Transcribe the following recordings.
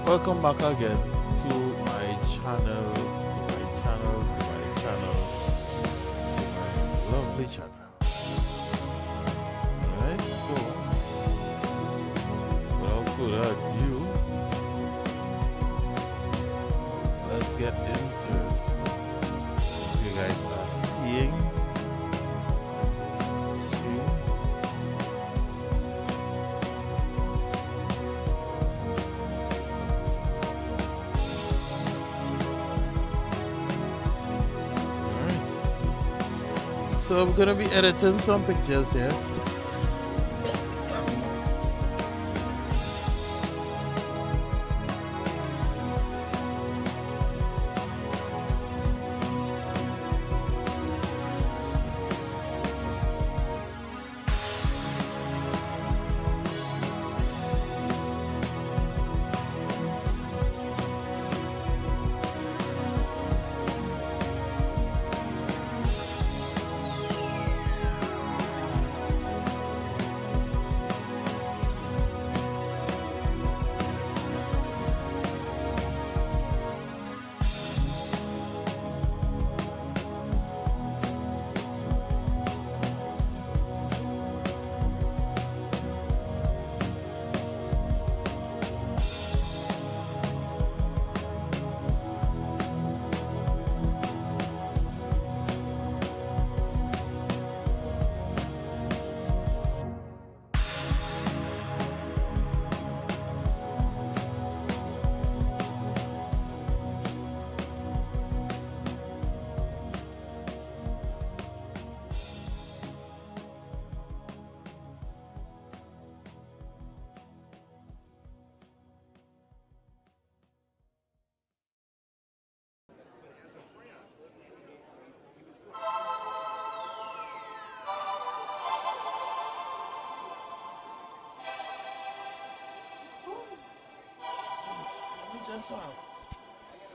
Welcome back again to my channel, to my channel, to my channel, to my lovely channel. Alright, so without further ado, let's get into it. You guys are seeing the screen. So I'm gonna be editing some pictures here.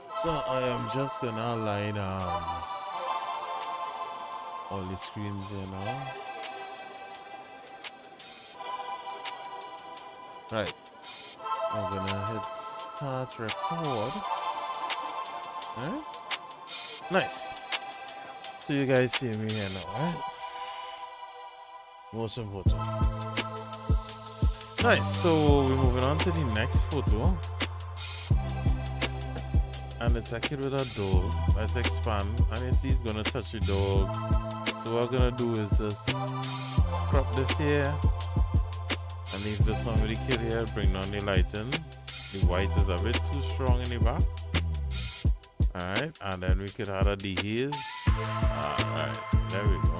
So I am just gonna align all the screens here now. Right. I'm gonna hit start record. Alright? Nice. So you guys see me here now, right? Most important. Nice. So we're moving on to the next photo. And it's a kid with a dog. Let's expand, and you see he's gonna touch the dog. So what we're gonna do is just crop this here and leave the sun with the kid here. Bring down the lighting. The white is a bit too strong in the back. Alright, and then we could add a dehaze. Alright, there we go.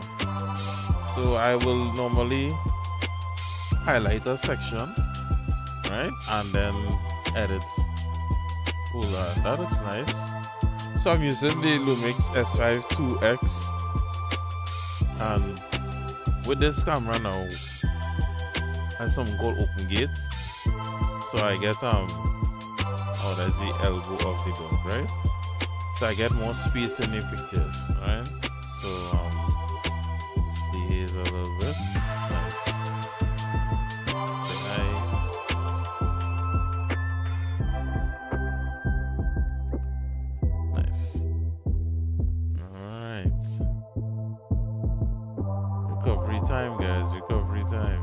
So I will normally highlight a section, right, and then edit. Cool, that looks nice. So I'm using the Lumix S5 2X, and with this camera now has something called open gate, so I get oh, there's the elbow of the dog, right? So I get more space in the pictures, right? So let's dehaze a little bit. Nice. Recovery time, guys. Recovery time.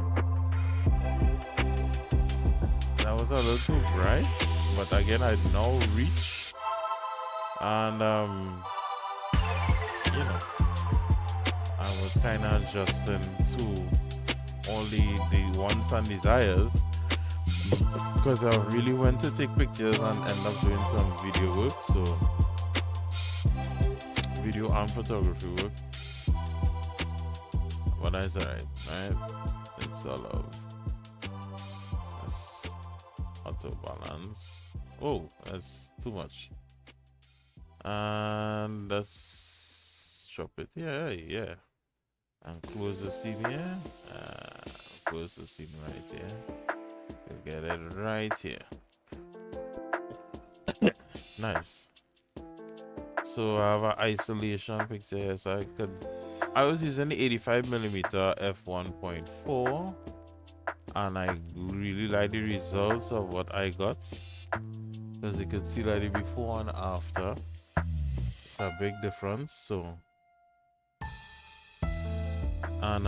That was a little too bright, but again, I now reach, and you know, I was kind of adjusting to only the wants and desires, because I really went to take pictures and end up doing some video work. So video and photography work. But that's alright, right? It's all of this auto balance. Oh, that's too much. And let's drop it. Yeah. And close the scene here. Close the scene right here. We'll get it right here. Nice. So I have an isolation picture here, so I was using the 85mm f1.4, and I really like the results of what I got. As you can see, like the before and after, it's a big difference. So, and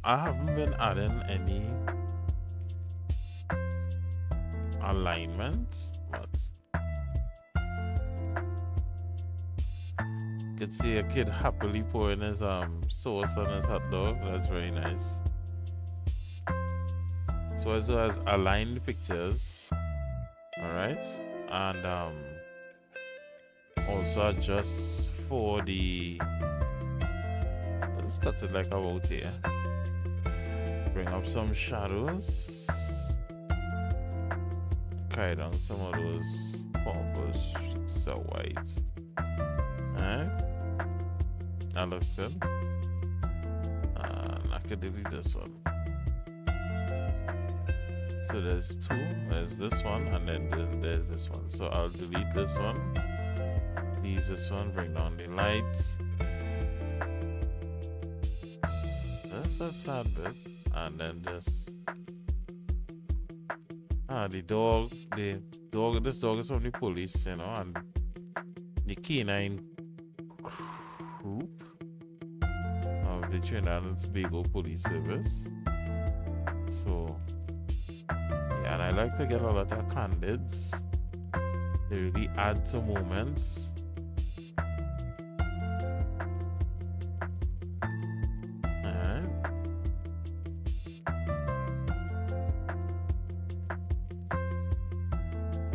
I haven't been adding any alignment, but you can see a kid happily pouring his sauce on his hot dog. That's very nice. So as well as aligned pictures, all right, and also adjust for the. Let's cut it like about here. Bring up some shadows. Carry down some of those purple streaks of white. Alright, that looks good. And I can delete this one. So there's two. There's this one, and then there's this one. So I'll delete this one. Leave this one. Bring down the lights. Just a tad bit, and then just this dog is from the police, you know, and the canine group of the Trinidad and Tobago Police Service. So yeah, and I like to get a lot of candids. They really add to moments.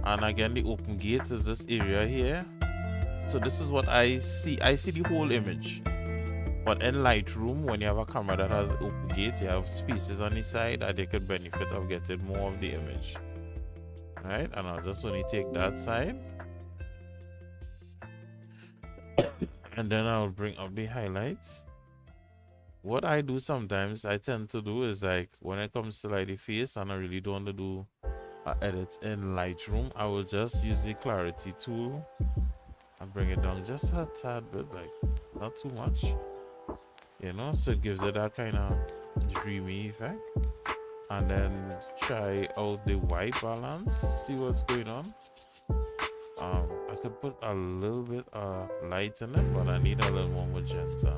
And again, the open gate is this area here. So this is what I see. I see the whole image. But in Lightroom, when you have a camera that has open gate, you have spaces on the side that they could benefit of getting more of the image. Right? And I'll just only take that side. And then I'll bring up the highlights. What I do sometimes, I tend to do is like, when it comes to like the face and I really don't want to do edit in Lightroom, I will just use the clarity tool and bring it down just a tad bit, like not too much, you know, so it gives it that kind of dreamy effect. And then try out the white balance, see what's going on. I could put a little bit of light in it, but I need a little more magenta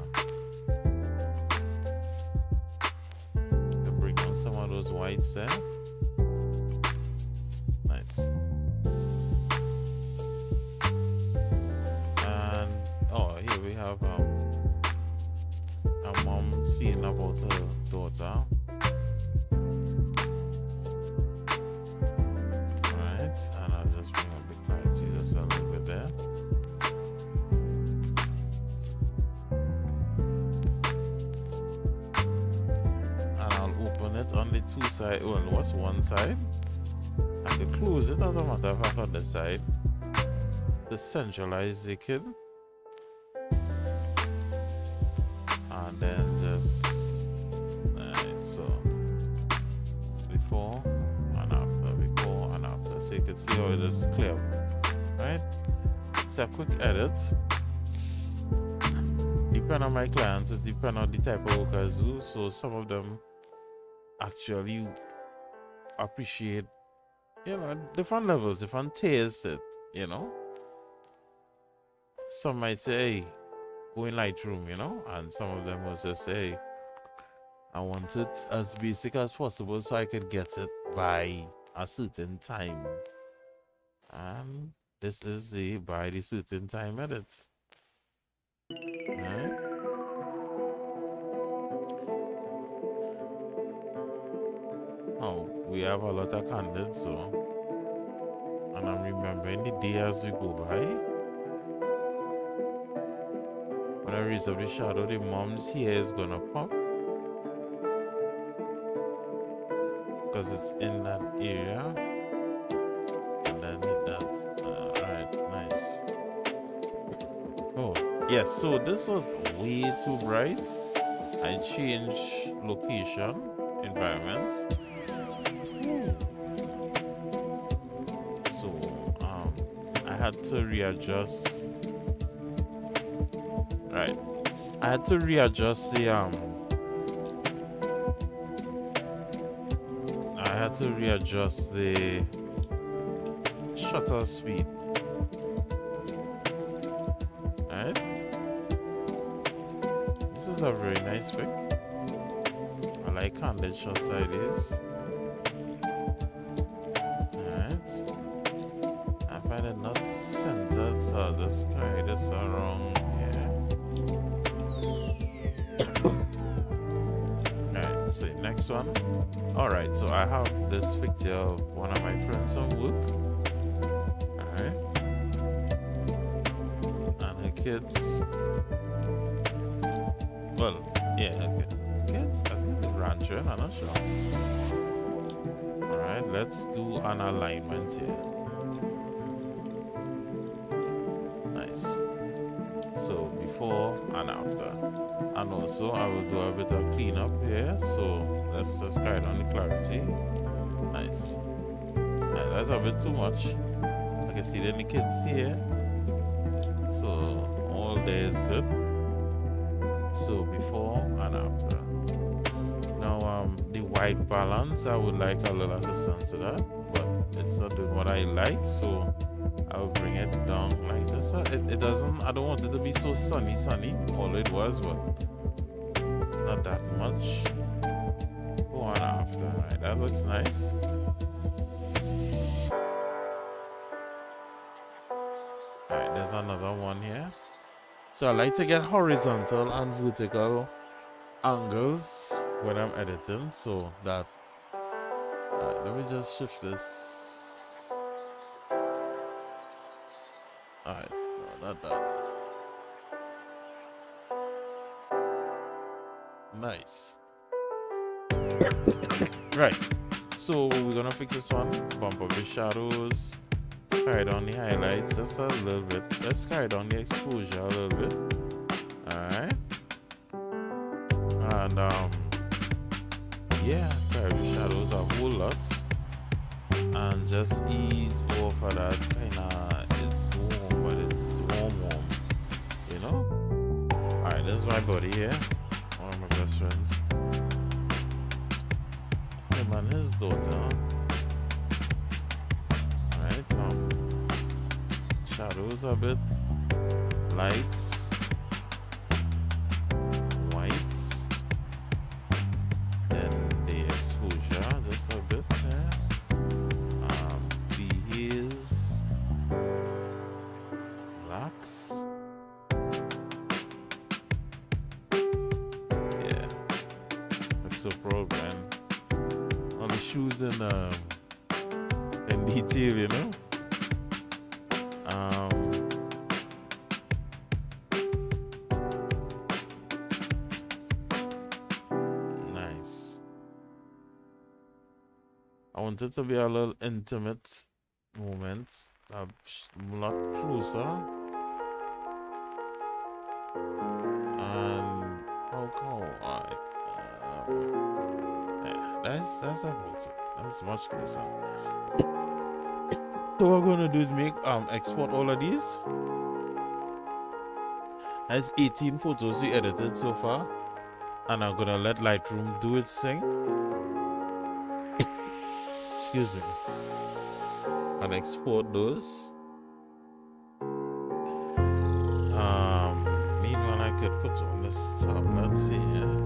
to bring down some of those whites there. And here we have a mom seeing about her daughter. Alright, and I'll just bring up the clarity just a little bit there. And I'll open it on the two sides. Well, what's one side? I can close it as a matter of fact on the side to centralize the kid, and then just so before and after, so you can see how it is clear, right? It's a quick edit. Depending on my clients, it depends on the type of work I do. So some of them actually appreciate, you know, different levels, different tastes, you know. Some might say, hey, go in Lightroom, you know, and some of them will just say, I want it as basic as possible so I could get it by a certain time. And this is the by the certain time edit. Right? Oh, we have a lot of candids, so, and I'm remembering the day as we go by. When I raise up the shadow, the mom's hair is gonna pop because it's in that area, and then hit that. Alright, nice. Oh yes, so this was way too bright. I changed location, environment. So I had to readjust. Right, I had to readjust the shutter speed. Alright. This is a very nice pick. I like handed shots like this. Alright. I find it not centered, so I'll just try this around here. Alright, so next one. Alright, so I have this picture of one of my friends from work. Alright. And her kids. Well, yeah, okay. Kids? I think it's grandchildren, I'm not sure. Alright, let's do an alignment here. Nice. So before and after. And also I will do a bit of cleanup here. So let's just carry on the clarity. Nice. Right, that's a bit too much. I can see the kids here. So all there is good. So before and after. Now the white balance, I would like a little assistance to that, but it's not doing what I like, so I will bring it down like this. It doesn't, I don't want it to be so sunny, all it was, but not that much. Before and after, right, that looks nice. Alright, there's another one here. So I like to get horizontal and vertical angles when I'm editing, so that let me just shift this. Alright, no, not that. Nice. Right, so we're gonna fix this one. Bump up the shadows, carry down the highlights just a little bit. Let's carry down the exposure a little bit. Alright. And yeah, carry the shadows a whole lot. And just ease off of that kinda, it's warm, but it's warm, you know? Alright, this is my buddy here. One of my best friends. Him and his daughter. Alright, shadows a bit, lights, whites, then the exposure just a bit there, behaves, blacks, yeah, that's so program. On the shoes in detail, you know. Nice. I want it to be a little intimate moment, a lot closer. And yeah, that's about it. That's much closer. So what we're gonna do is make export all of these. That's 18 photos we edited so far, and I'm gonna let Lightroom do its thing. Excuse me. And export those. Meanwhile, I could put on this tab. Let's see here.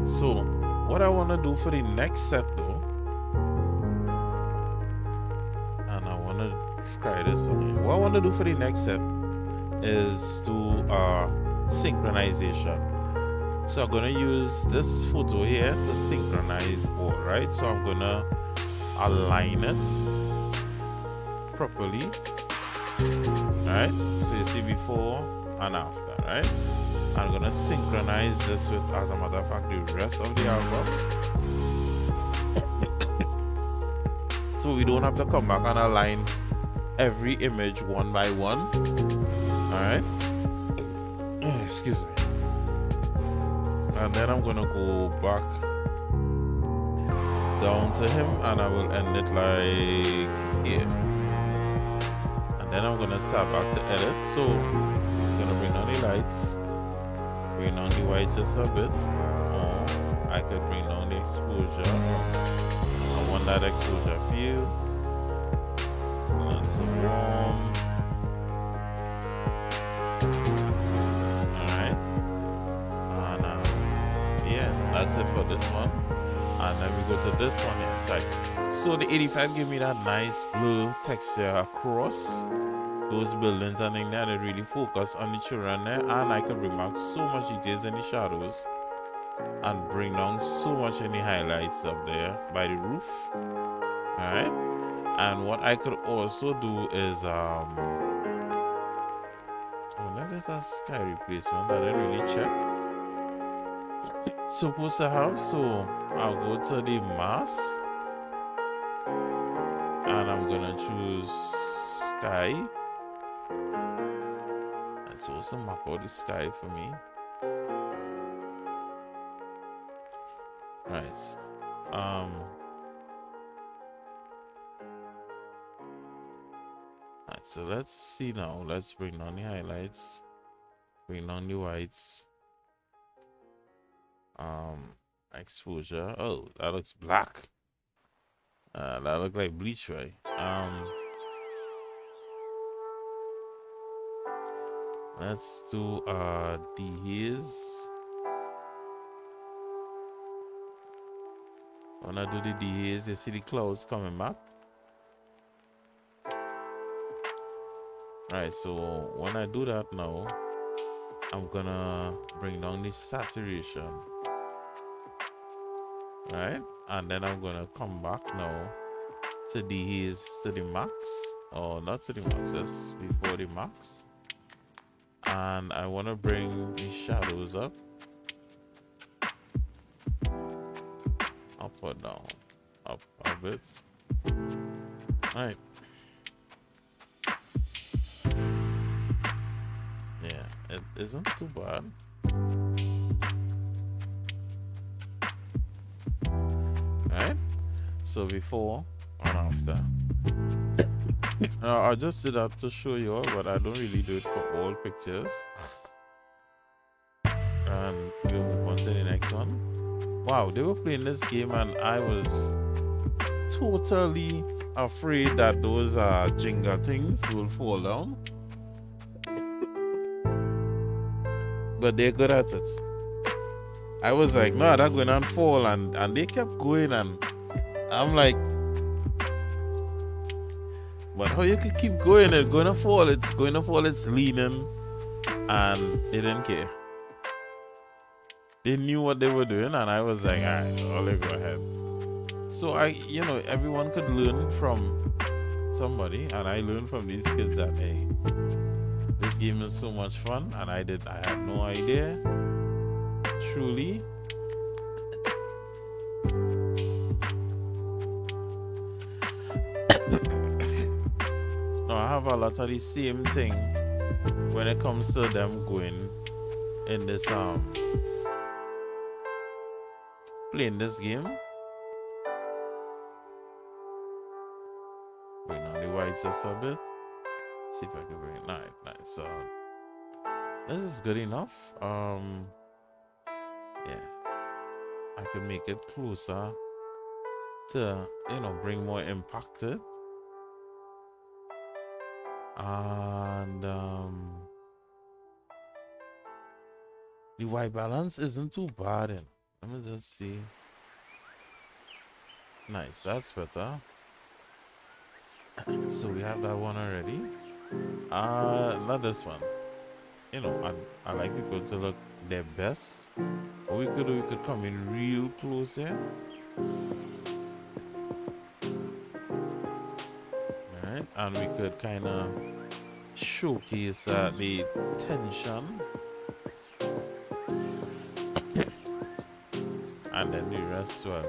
So, what I want to do for the next set though, and I want to try this again. What I want to do for the next set is do synchronization. So I'm going to use this photo here to synchronize all, right? So I'm going to align it properly, right? So you see before and after, right? I'm gonna synchronize this with, as a matter of fact, the rest of the album. So we don't have to come back and align every image one by one. Alright. Excuse me. And then I'm gonna go back down to him and I will end it like here. And then I'm gonna start back to edit. So I'm gonna bring down the the lights, bring down the whites just a bit, or I could bring down the exposure. I want that exposure feel, and some warm. Alright, and yeah, that's it for this one. And then we go to this one inside. So the 85 give me that nice blue texture across those buildings, and in there they really focus on the children there, and I can bring back so much details in the shadows and bring down so much in the highlights up there by the roof. Alright, and what I could also do is oh, there's a sky replacement that I didn't really check. Supposed to have, so I'll go to the mask and I'm gonna choose sky. And so it's a map out the sky for me. Right. Right, so let's see now. Let's bring down the highlights, bring down the whites. Exposure. Oh, that looks black. That looks like bleach, right? Let's do dehaze. When I do the dehaze, you see the clouds coming back. Right, so when I do that now, I'm gonna bring down the saturation. Right, and then I'm gonna come back now to dehaze to the max, or not to the max, just before the max. And I want to bring the shadows up or down, up a bit. Right. Yeah, it isn't too bad. Right, so before and after. I just did that to show you all, but I don't really do it for all pictures. And we'll move on to the next one. Wow, they were playing this game and I was totally afraid that those Jenga things will fall down. But they're good at it. I was like, no, they're going to fall, and they kept going, and I'm like, but how you could keep going? It's going to fall, it's going to fall, it's leaning, and they didn't care. They knew what they were doing, and I was like, all right, I'll go ahead. So everyone could learn from somebody, and I learned from these kids that, hey, this game is so much fun, and I had no idea. Truly. Now I have a lot of the same thing when it comes to them going in this playing this game. Bring on the whites just a bit. See if I can bring it. Nice. So this is good enough. Yeah, I can make it closer to, bring more impact to it. And the white balance isn't too bad. Let me just see. Nice, that's better. So we have that one already. Not this one. I like people to look their best. What we could do, we could come in real close here. Alright, and we could kind of showcase the tension. And then the rest well.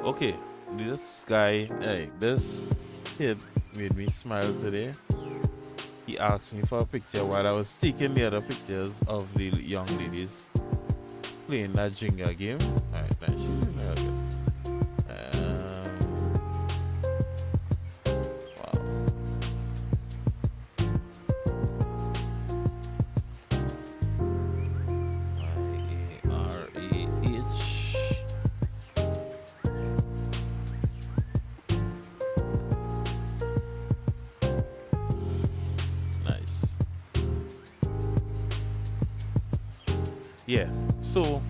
Okay, this guy, this kid made me smile today. He asked me for a picture while I was taking the other pictures of the young ladies playing that Jenga game. Alright, now she's doing that good. Wow. Yeah, so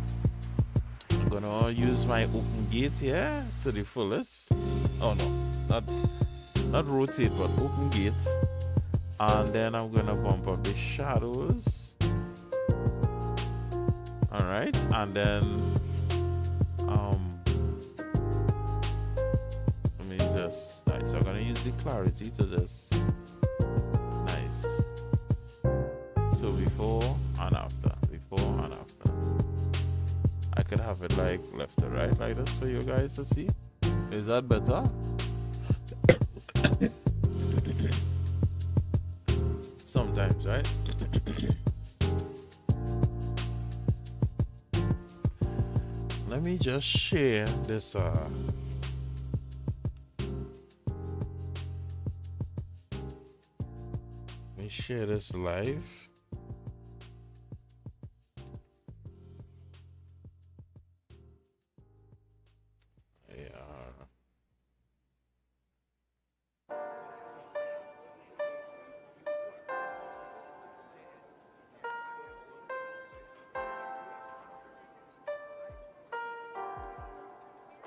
I'm gonna use my open gate here to the fullest. Oh no, not rotate, but open gate. And then I'm gonna bump up the shadows. All right, and then let me just. All right, so I'm gonna use the clarity to just nice. So before and after, before and after. I could have it like left to right like this for you guys to see. Is that better? Sometimes, right? Let me just share this let me share this live.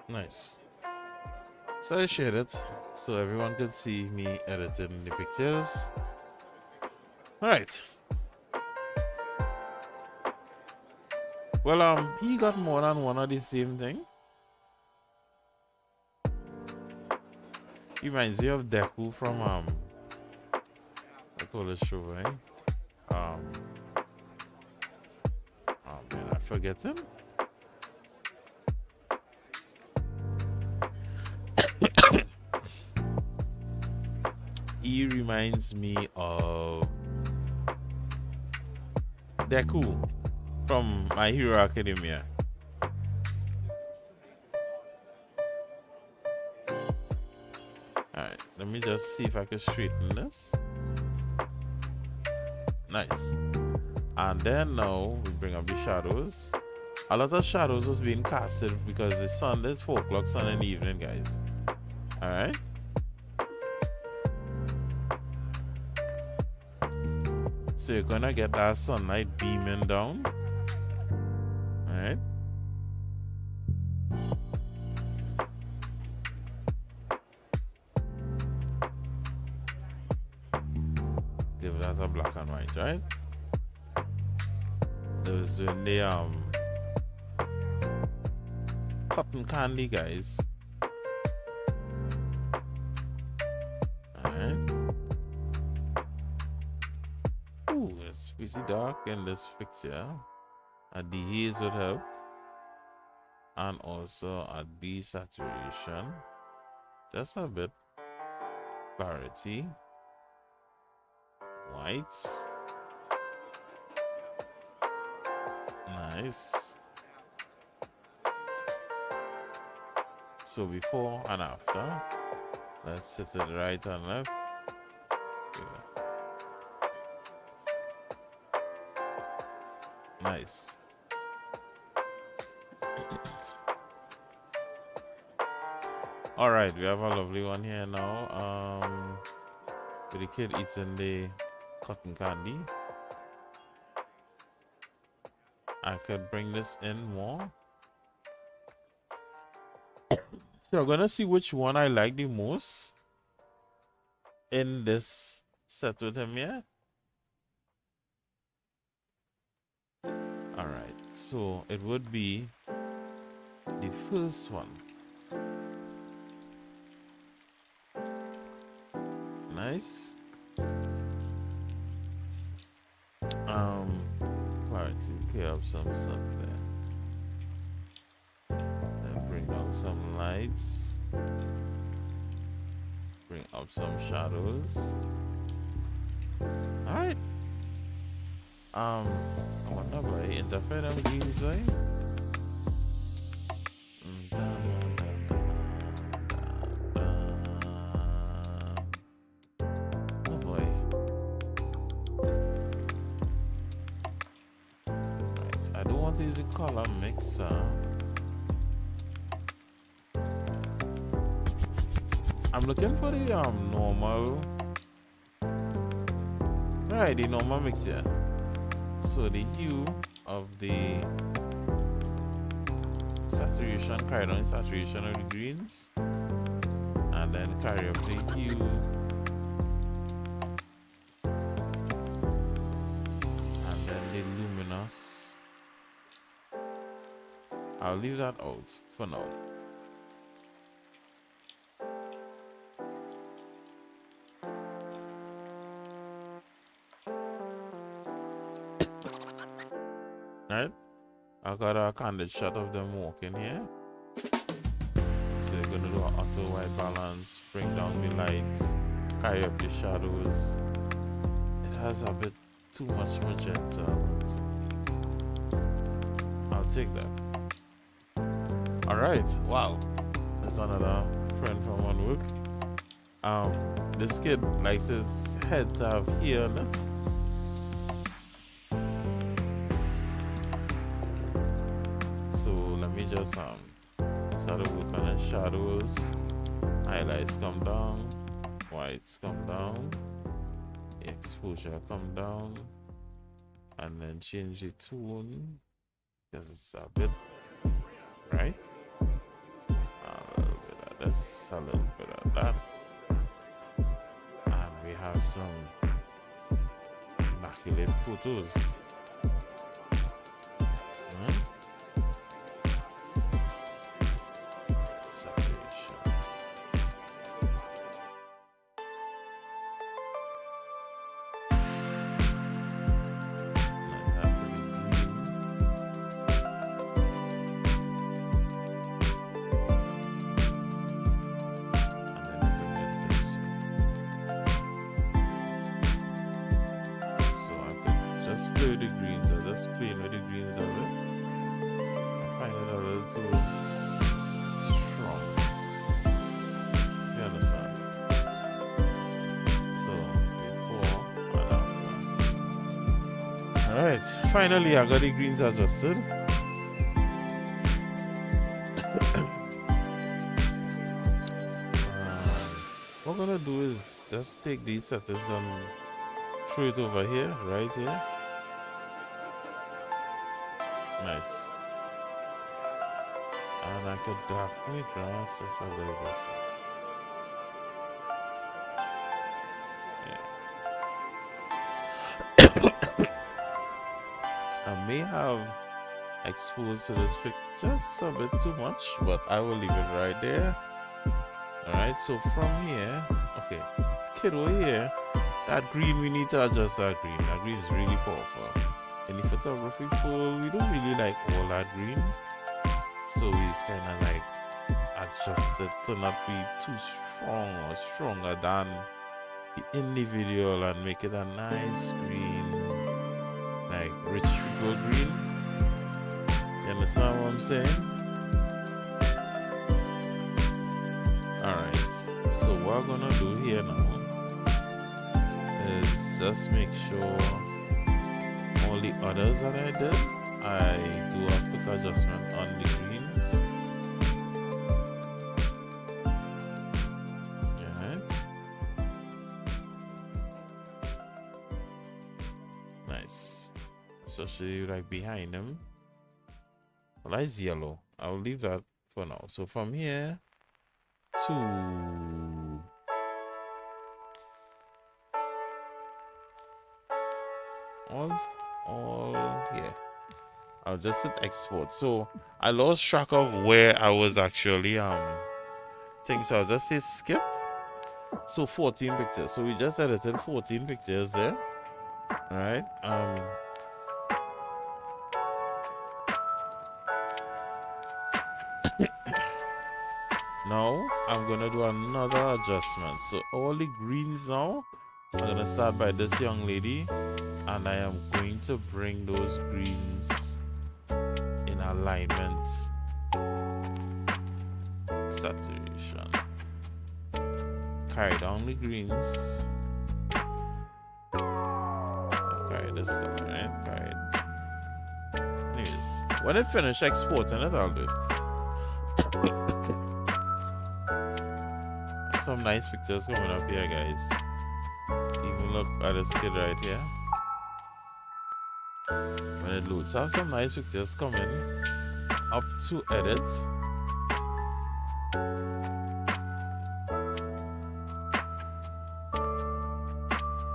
Nice. So I shared it so everyone could see me editing the pictures. All right. Well, he got more than one of the same thing. Reminds me of Deku from I call this show, right? Oh man, I forget him. He reminds me of Deku from My Hero Academia. Alright, let me just see if I can straighten this. Nice. And then now we bring up the shadows. A lot of shadows was being casted because the sun is 4 o'clock sun in the evening, guys. Alright. So you're gonna get that sunlight beaming down. Alright. Give that a black and white, right? Those when they cotton candy, guys. Alright. Ooh, it's pretty dark in this picture. A dehaze would help. And also a desaturation. Just a bit. Clarity. Whites. Nice. So before and after. Let's set it right and left. Yeah. Nice. All right, we have a lovely one here now. With the kid eating the cotton candy. I could bring this in more. So I'm gonna see which one I like the most in this set with him here. All right, so it would be the first one. Nice. Clarity, clear up some stuff there. And bring down some lights. Bring up some shadows. Alright. I wonder if I interfere them greens, right? Oh boy. Right, I don't want to use a color mixer. I'm looking for the normal. Right, the normal mixer. So the hue of the saturation, carry down the saturation of the greens, and then carry up the hue, and then the luminous. I'll leave that out for now. Right? I got a candid shot of them walking here. So you're gonna do an auto white balance, bring down the lights, carry up the shadows. It has a bit too much magenta, but I'll take that. Alright, wow. There's another friend from one work. This kid likes his head to have hair on it. So let me just start to work on the shadows. Highlights come down, whites come down, the exposure come down, and then change the tone because it's a bit right. A little bit of this, a little bit of that, and we have some immaculate photos. Play with the greens, or just playing with the greens of it. I find it a little too strong. You understand? So, before and after. Alright, finally I got the greens adjusted. What we're gonna do is just take these settings and throw it over here, right here. Nice. And I could darken the grass just a little bit. Yeah. I may have exposed to this pic just a bit too much, but I will leave it right there. Alright, so from here, okay, kid over here, that green, we need to adjust that green. That green is really powerful. In the photography pool, we don't really like all that green, so we just kind of like adjust it to not be too strong or stronger than the individual and make it a nice green, like rich gold green. You understand what I'm saying? Alright, so what I'm gonna do here now is just make sure all the others that I did, I do a quick adjustment on the greens. Alright. Nice. Especially like behind them. Well, that's yellow. I'll leave that for now. So from here to all here. I'll just hit export. So I lost track of where I was actually thinking, so I'll just say skip. So 14 pictures. So we just edited 14 pictures there. Alright. Now I'm gonna do another adjustment. So all the greens now, I'm gonna start by this young lady, and I am going to bring those greens in alignment. Saturation. Carry down the greens. Carry this down, right? Carry it. Anyways, when it finishes exporting it, I'll do it. Some nice pictures coming up here, guys. Even look at this kid right here. when it loads. So I have some nice pictures coming up to edit.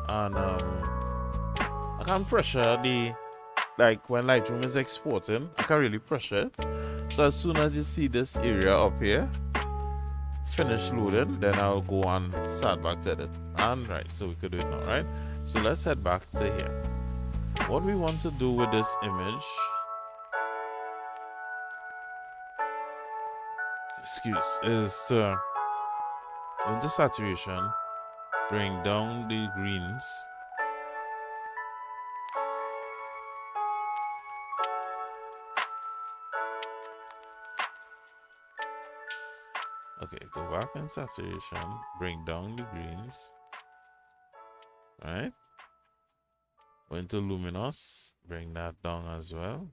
And I can pressure the, like when Lightroom is exporting, I can really pressure it. So as soon as you see this area up here finish loading, then I'll go and start back to edit. And right, so we could do it now, right? So let's head back to here. What we want to do with this image, is to, in the saturation, bring down the greens. Okay, go back in saturation, bring down the greens. Right? Go into luminous, bring that down as well.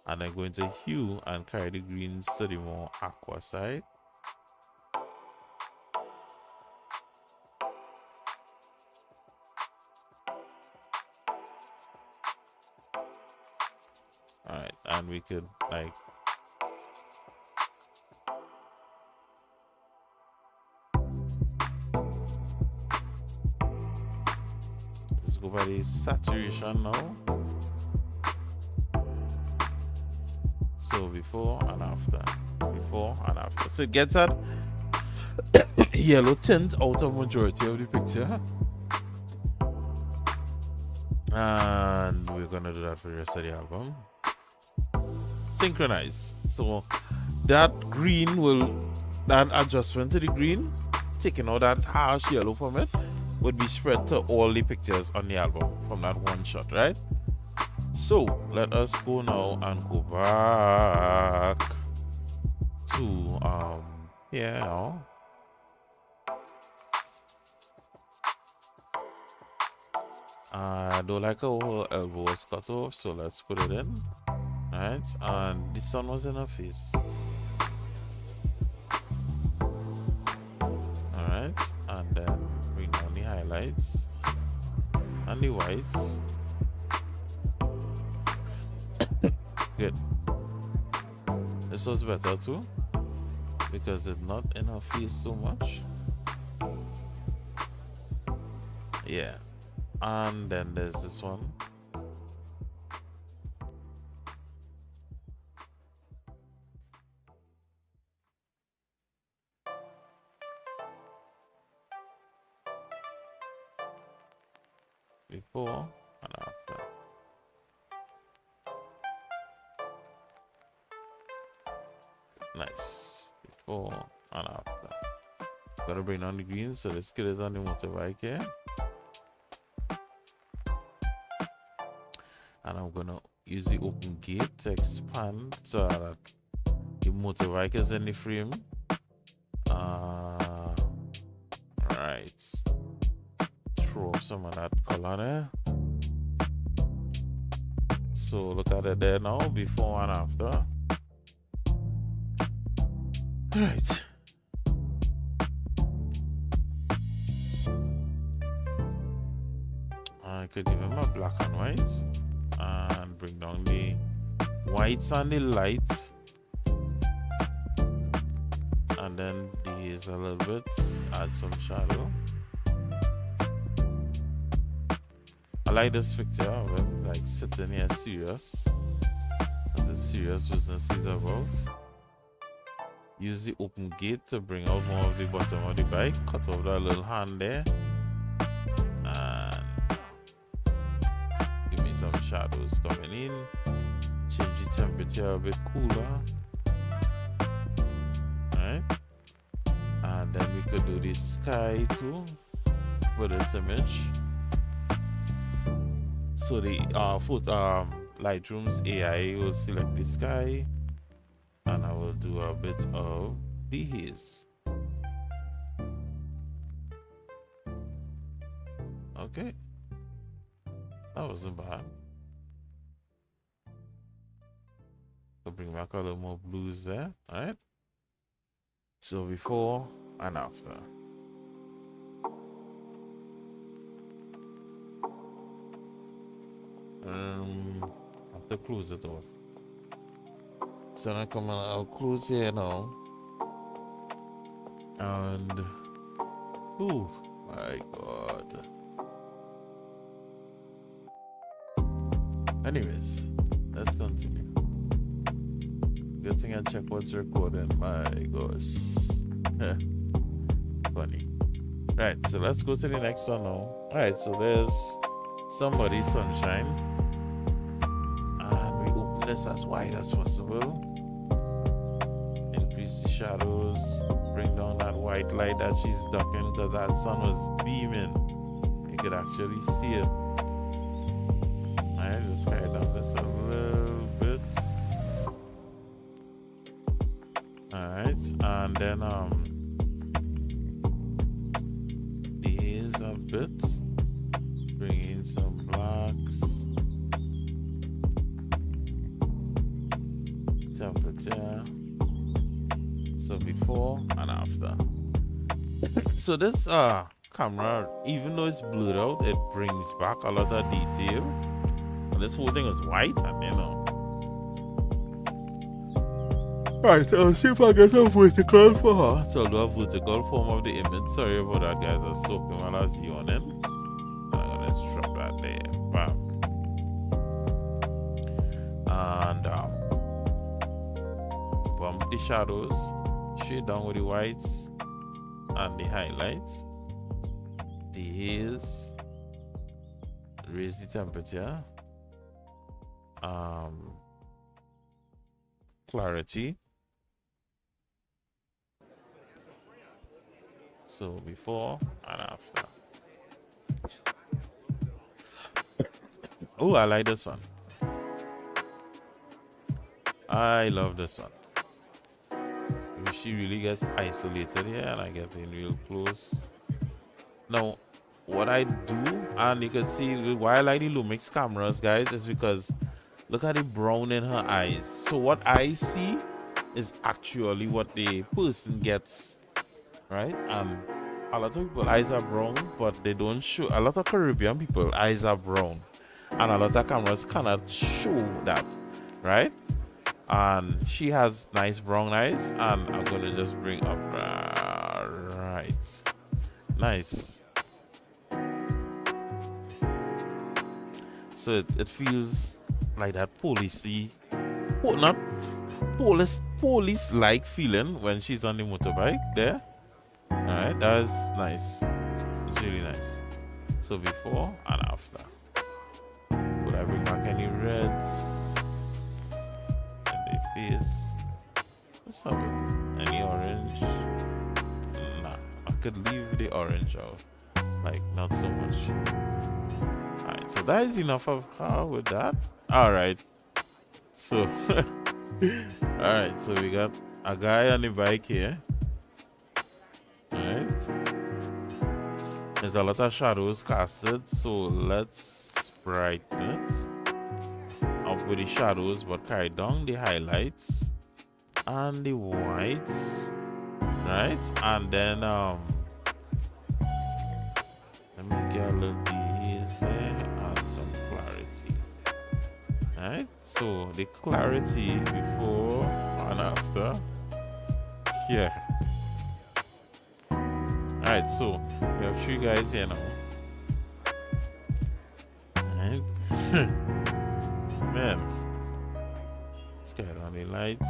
And then go into hue and carry the greens to the more aqua side. Alright, and we could like let's go by the saturation now. So before and after. Before and after. So it gets that yellow tint out of majority of the picture. And we're gonna do that for the rest of the album. Synchronize. So that green will, that adjustment to the green, taking out that harsh yellow from it, would be spread to all the pictures on the album from that one shot, right? So let us go now and go back to here now. I don't like how her elbow was cut off, so let's put it in. Right, and the sun was in her face. Alright, and then bring down the highlights and the whites. Good. This was better too, because it's not in her face so much. Yeah. And then there's this one. Before and after. Nice. Before and after. Gotta bring down the greens, so let's get it on the motorbike here. And I'm gonna use the open gate to expand so that the motorbike is in the frame. Right. Throw some of that color there. So look at it there now, before and after. Alright. I could give him a black and white and bring down the whites and the lights, and then these a little bit, add some shadow. I like this picture of him like sitting here serious, as a serious business is about. Use the open gate to bring out more of the bottom of the bike, cut off that little hand there, and give me some shadows coming in. Change the temperature a bit cooler. Alright. And then we could do the sky too for this image. So the Lightroom's AI will select the sky, and I will do a bit of the haze. Okay. That wasn't bad. So bring back a little more blues there. Alright. So before and after. I have to close it off. So now come on, I'll close here now. And oh my god. Anyways, let's continue. Good thing I check what's recording. My gosh. Funny. Right, so let's go to the next one now. Alright, so there's Somebody's Sunshine. And we open this as wide as possible. Increase the shadows. Bring down that white light that she's ducking because that sun was beaming. You could actually see it. Alright, just carry down this a little bit. Alright, and then these a bit. Bring in some blacks. Temperature. So before and after. So this camera, even though it's blurred out, it brings back a lot of detail. And this whole thing is white, and you know. Alright, so I'll see if I get a vertical for her. So I'll do a vertical form of the image. Sorry about that, guys. I was soaking while I was yawning. I'm gonna just drop that there. Bam. And bump the shadows. Shade down with the whites and the highlights. The haze. Raise the temperature. Clarity. So before and after. Oh, I like this one. I love this one. She really gets isolated here, and I get in real close. Now, what I do, and you can see why I like the Lumix cameras, guys, is because look at the brown in her eyes. So what I see is actually what the person gets, right? A lot of people eyes are brown, but they don't show. A lot of Caribbean people eyes are brown, and a lot of cameras cannot show that, right? And she has nice brown eyes, and I'm gonna just bring up right, nice. So it feels like that policey, not police like feeling when she's on the motorbike there. All right, that's nice. It's really nice. So before and after. Would I bring back any reds? Face. What's up? Any orange? Nah, I could leave the orange out. Like, not so much. Alright, so that is enough of her with that. Alright. So, alright, so we got a guy on the bike here. Alright. There's a lot of shadows casted, so let's brighten it. Up with the shadows, but carry down the highlights and the whites, right? And then let me get a little haze there and some clarity, right? So the clarity before and after here. All right, so we have 3 guys here now. All right. Man, let's get on the lights.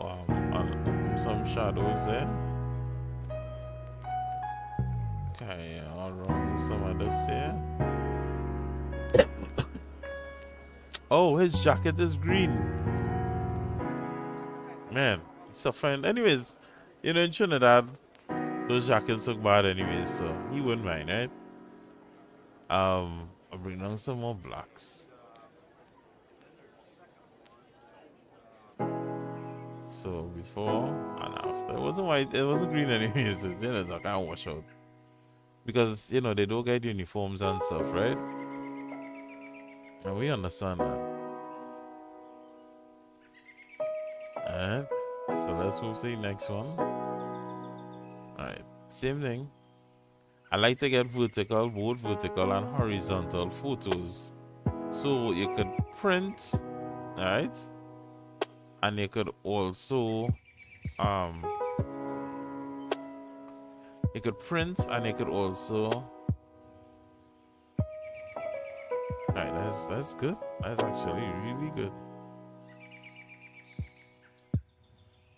Oh, some shadows there. Okay, all wrong. Some of this here. Oh, his jacket is green. Man, it's a friend. Anyways, you know, in Trinidad, those jackets look bad anyways, so he wouldn't mind, right? I'll bring down some more blacks. So before and after. It wasn't white, it wasn't green anyways. You know, I can't wash out. Because, you know, they don't get uniforms and stuff, right? And we understand that. Alright. So let's move to the next one. Alright. same thing. I like to get vertical, both vertical and horizontal photos. So you could print, alright? And you could also you could print and you could also alright, that's good. That's actually really good.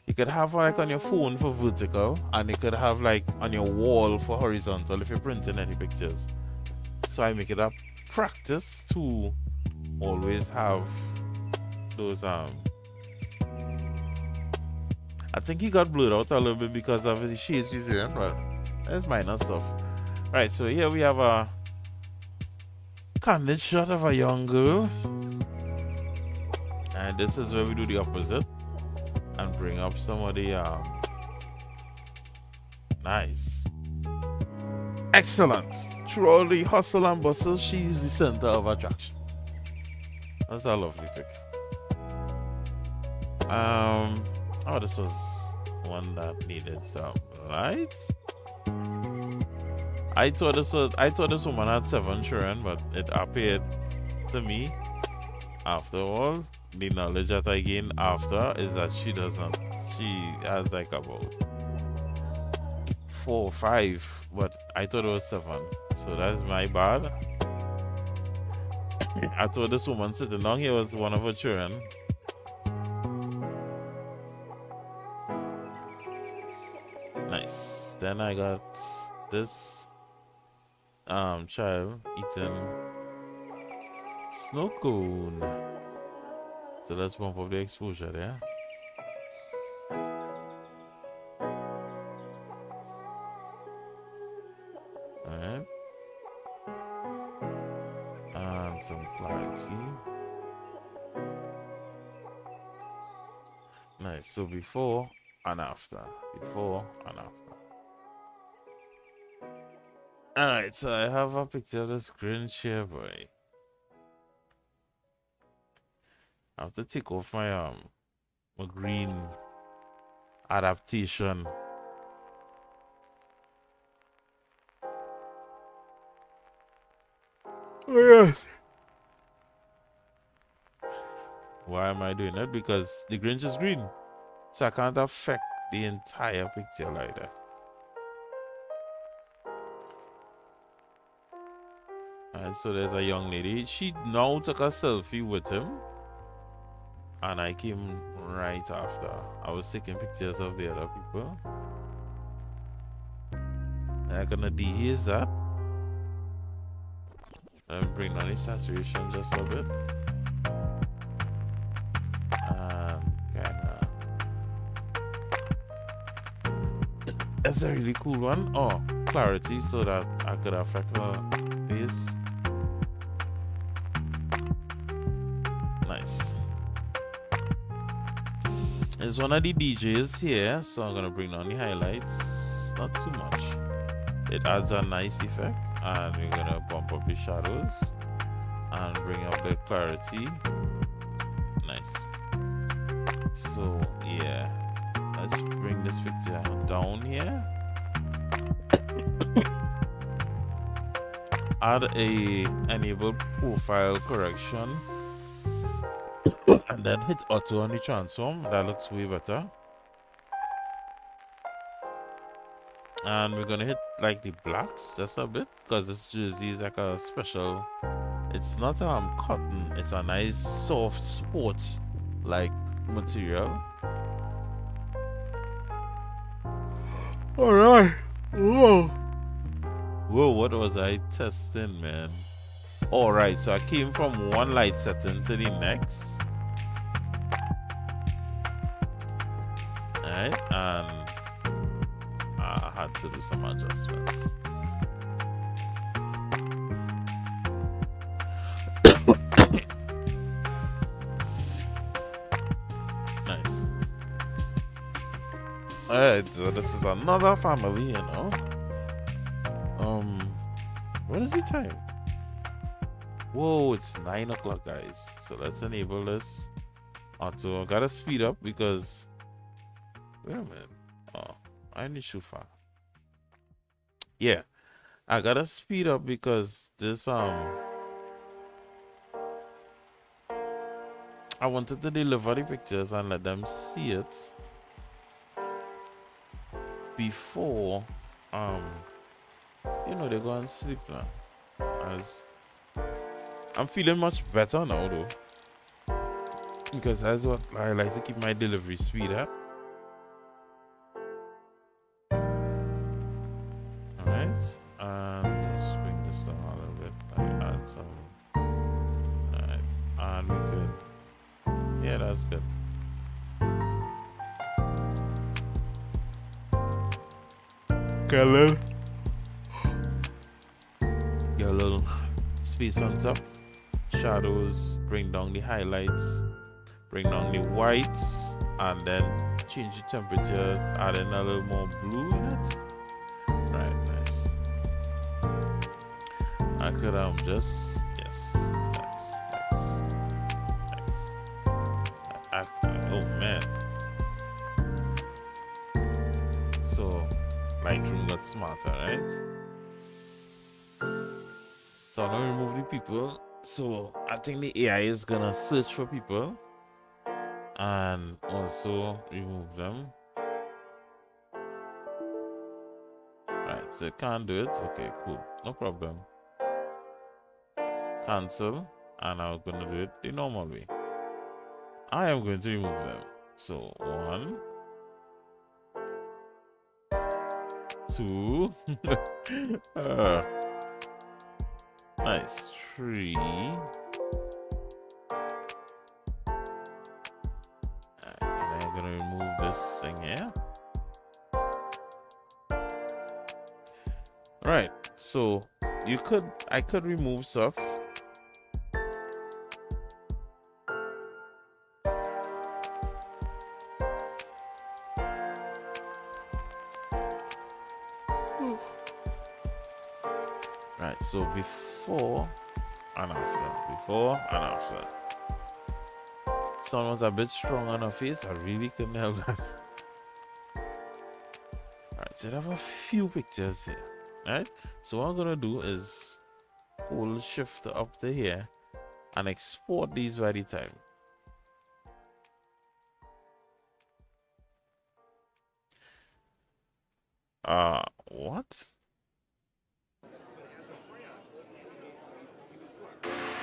You could have like on your phone for vertical, and you could have like on your wall for horizontal if you're printing any pictures. So I make it a practice to always have those I think he got blurred out a little bit because of the shades he's wearing, but that's minor stuff. Right, so here we have a candid shot of a young girl. And this is where we do the opposite and bring up some of the nice. Excellent. Through all the hustle and bustle, she's the center of attraction. That's a lovely pic. Oh, this was one that needed some light. I thought this woman had 7 children, but it appeared to me, after all, the knowledge that I gained after is that she doesn't. She has like about 4 or 5, but I thought it was 7. So that's my bad. I thought this woman sitting down here was one of her children. Nice. Then I got this child eating snow cone. So let's bump up the exposure there. Alright. And some clarity. Nice. So before and after. Before and after. Alright, so I have a picture of this green chair boy. I have to take off my my green adaptation. Oh yes. Why am I doing that? Because the Grinch is green. So I can't affect the entire picture like that. And so there's a young lady. She now took a selfie with him. And I came right after. I was taking pictures of the other people. And I'm gonna dehaze that. And bring down the saturation just a bit. And kinda. That's a really cool one. Oh, clarity so that I could affect her face. Nice. It's one of the DJs here, so I'm gonna bring down the highlights. Not too much. It adds a nice effect, and we're gonna bump up the shadows and bring up the clarity. Nice. So yeah, let's bring this picture down here. Add a enable profile correction. And then hit auto on the transform. That looks way better. And we're gonna hit like the blacks just a bit, because this jersey is like a special. It's not cotton. It's a nice soft sports like material. All right. Whoa. Whoa. What was I testing, man? All right. So I came from one light setting to the next. Alright, and I had to do some adjustments. Nice. Alright, so this is another family, you know. What is the time? Whoa, it's 9 o'clock, guys. So let's enable this auto. I gotta speed up because wait a minute. Oh, I need Shufa. Yeah, I gotta speed up because this I wanted to deliver the pictures and let them see it before they go and sleep now. As I'm feeling much better now though. Because that's what I like to keep my delivery speed up. Alright. And just bring this down a little bit. Add some. Alright. And we could. Yeah, that's good. Get a little space on top. Shadows, bring down the highlights, bring down the whites, and then change the temperature, add in a little more blue in it. Right, nice. I could just nice. Oh man. So Lightroom got smarter, right? So I'm gonna remove the people. So I think the AI is gonna search for people and also remove them. Right, so it can't do it. Okay, cool. No problem. Cancel. And I'm gonna do it the normal way. I am going to remove them. So 1, 2, nice, 3. And I'm gonna remove this thing here. Right, so I could remove stuff. Right, so before and after. Sun was a bit strong on her face. I really couldn't help that. Alright, so I have a few pictures here. Alright, so what I'm gonna do is hold shift up to here and export these by the time. What?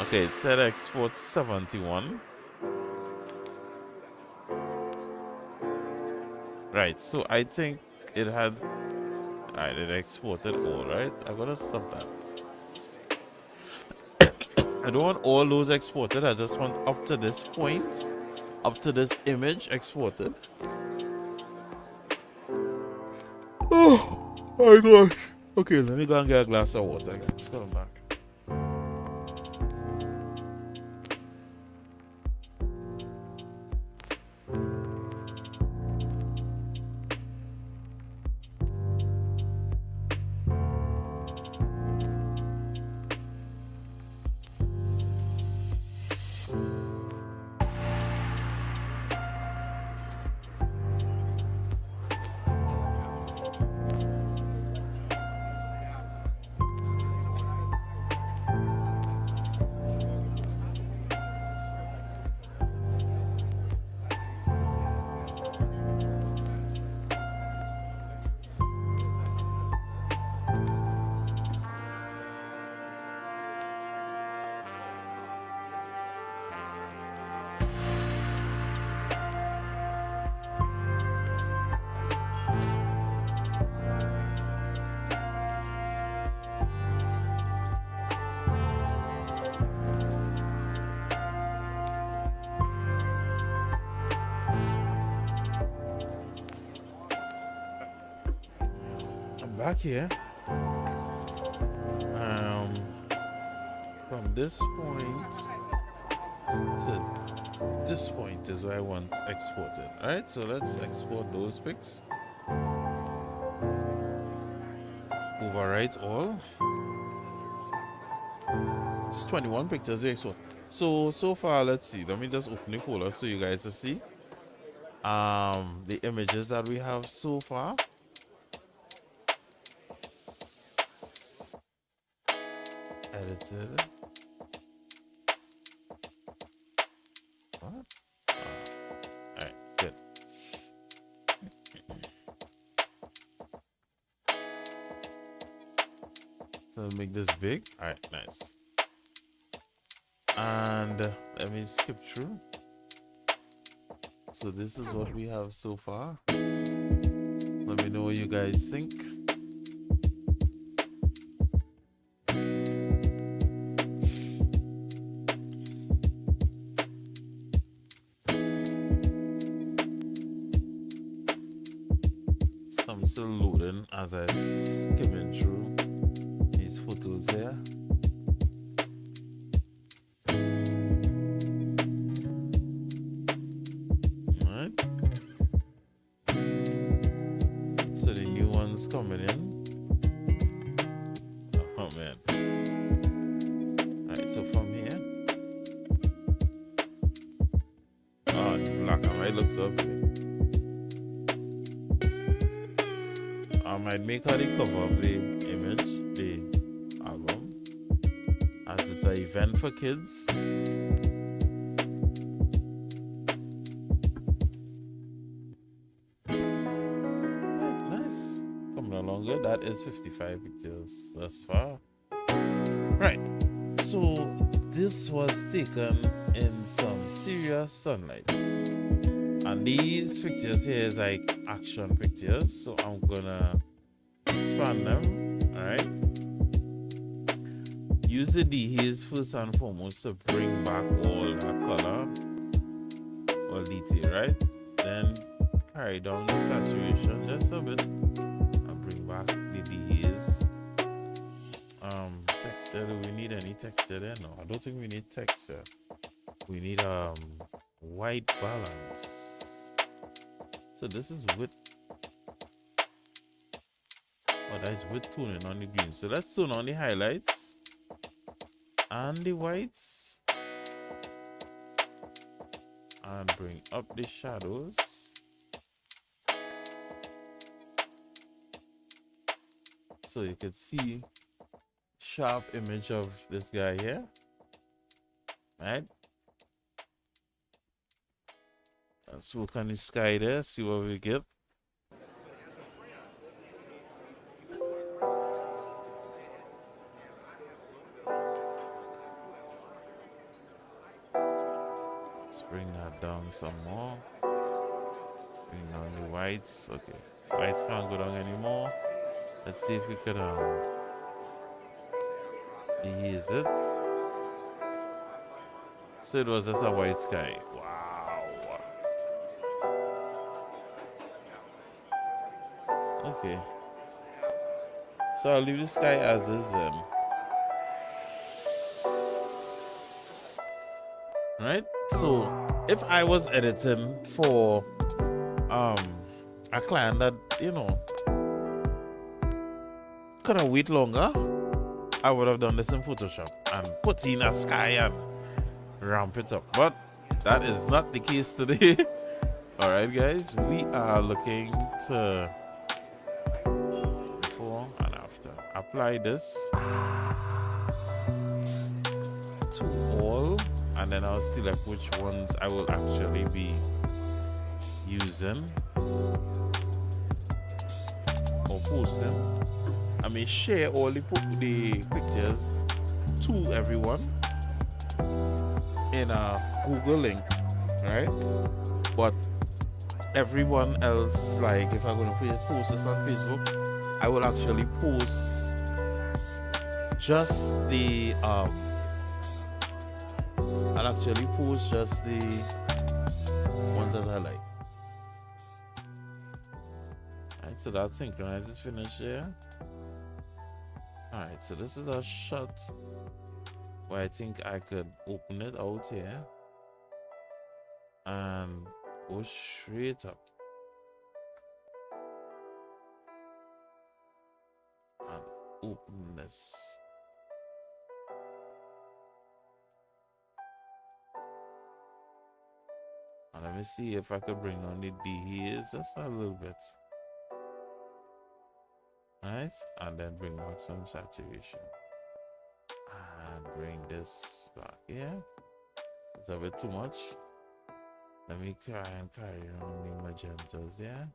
Okay, it said export 71. Right, so I think it had. Alright, it exported all, right? I gotta stop that. I don't want all those exported, I just want up to this point, up to this image exported. Oh my gosh. Okay, let me go and get a glass of water, guys. Come back. Back here. From this point to this point is where I want exported. Alright, so let's export those pics. Overwrite all. It's 21 pictures here. So far, let's see. Let me just open the folder so you guys can see the images that we have so far. edited. What? Oh. Alright, good. So make this big. Alright, nice. And let me skip through. So this is what we have so far. Let me know what you guys think. Some still loading as I skimming through these photos here. Alright. So the new ones coming in. Oh man. Alright, so from here. Oh, the black and white looks lovely. I might make her the cover of the image, the album, as it's an event for kids. Right, nice. Coming along good. That is 55 pictures thus far. Right. So this was taken in some serious sunlight. And these pictures here is like action pictures, so I'm gonna expand them. Alright. Use the dehaze first and foremost to bring back all that color, all detail, right? Then carry down the saturation just a bit and bring back the dehaze. Texture, do we need any texture there? No, I don't think we need texture. We need white balance. So this is with, oh, that is with toning on the green. So let's tone on the highlights and the whites and bring up the shadows. So you can see sharp image of this guy here, right? Let's work on the sky there, see what we get. Let's bring that down some more. Bring down the whites. Okay, whites can't go down anymore. Let's see if we could dehaze it. So it was just a white sky. Wow. Okay. So I'll leave the sky as is. Right? So if I was editing for a client that, you know, could have wait longer, I would have done this in Photoshop and put in a sky and ramp it up. But that is not the case today. Alright guys, we are looking to before and after. Apply this to all, and then I'll select which ones I will actually be using or posting. I may share all the pictures to everyone in a Google link, right? But everyone else, like if I'm gonna post this on Facebook, I will actually post just the I'll actually post just the ones that I like. Alright, so that synchronized is finished here. Alright, so this is a shot where I think I could open it out here and go straight up and open this. And let me see if I could bring on the dehaze just a little bit. Right, and then bring back some saturation. And bring this back here. It's a bit too much. Let me try and carry on the magentas here.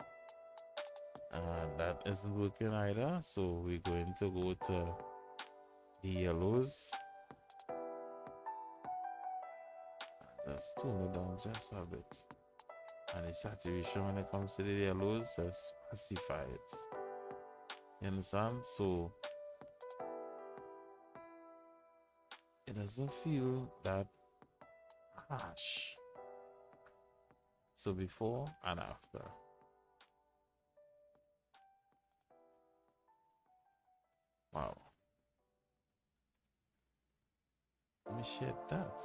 That isn't working either, so we're going to go to the yellows. Just tone it down just a bit. And the saturation when it comes to the yellows, just pacify it. You understand? So it doesn't feel that harsh. So before and after. Wow. Let me share that.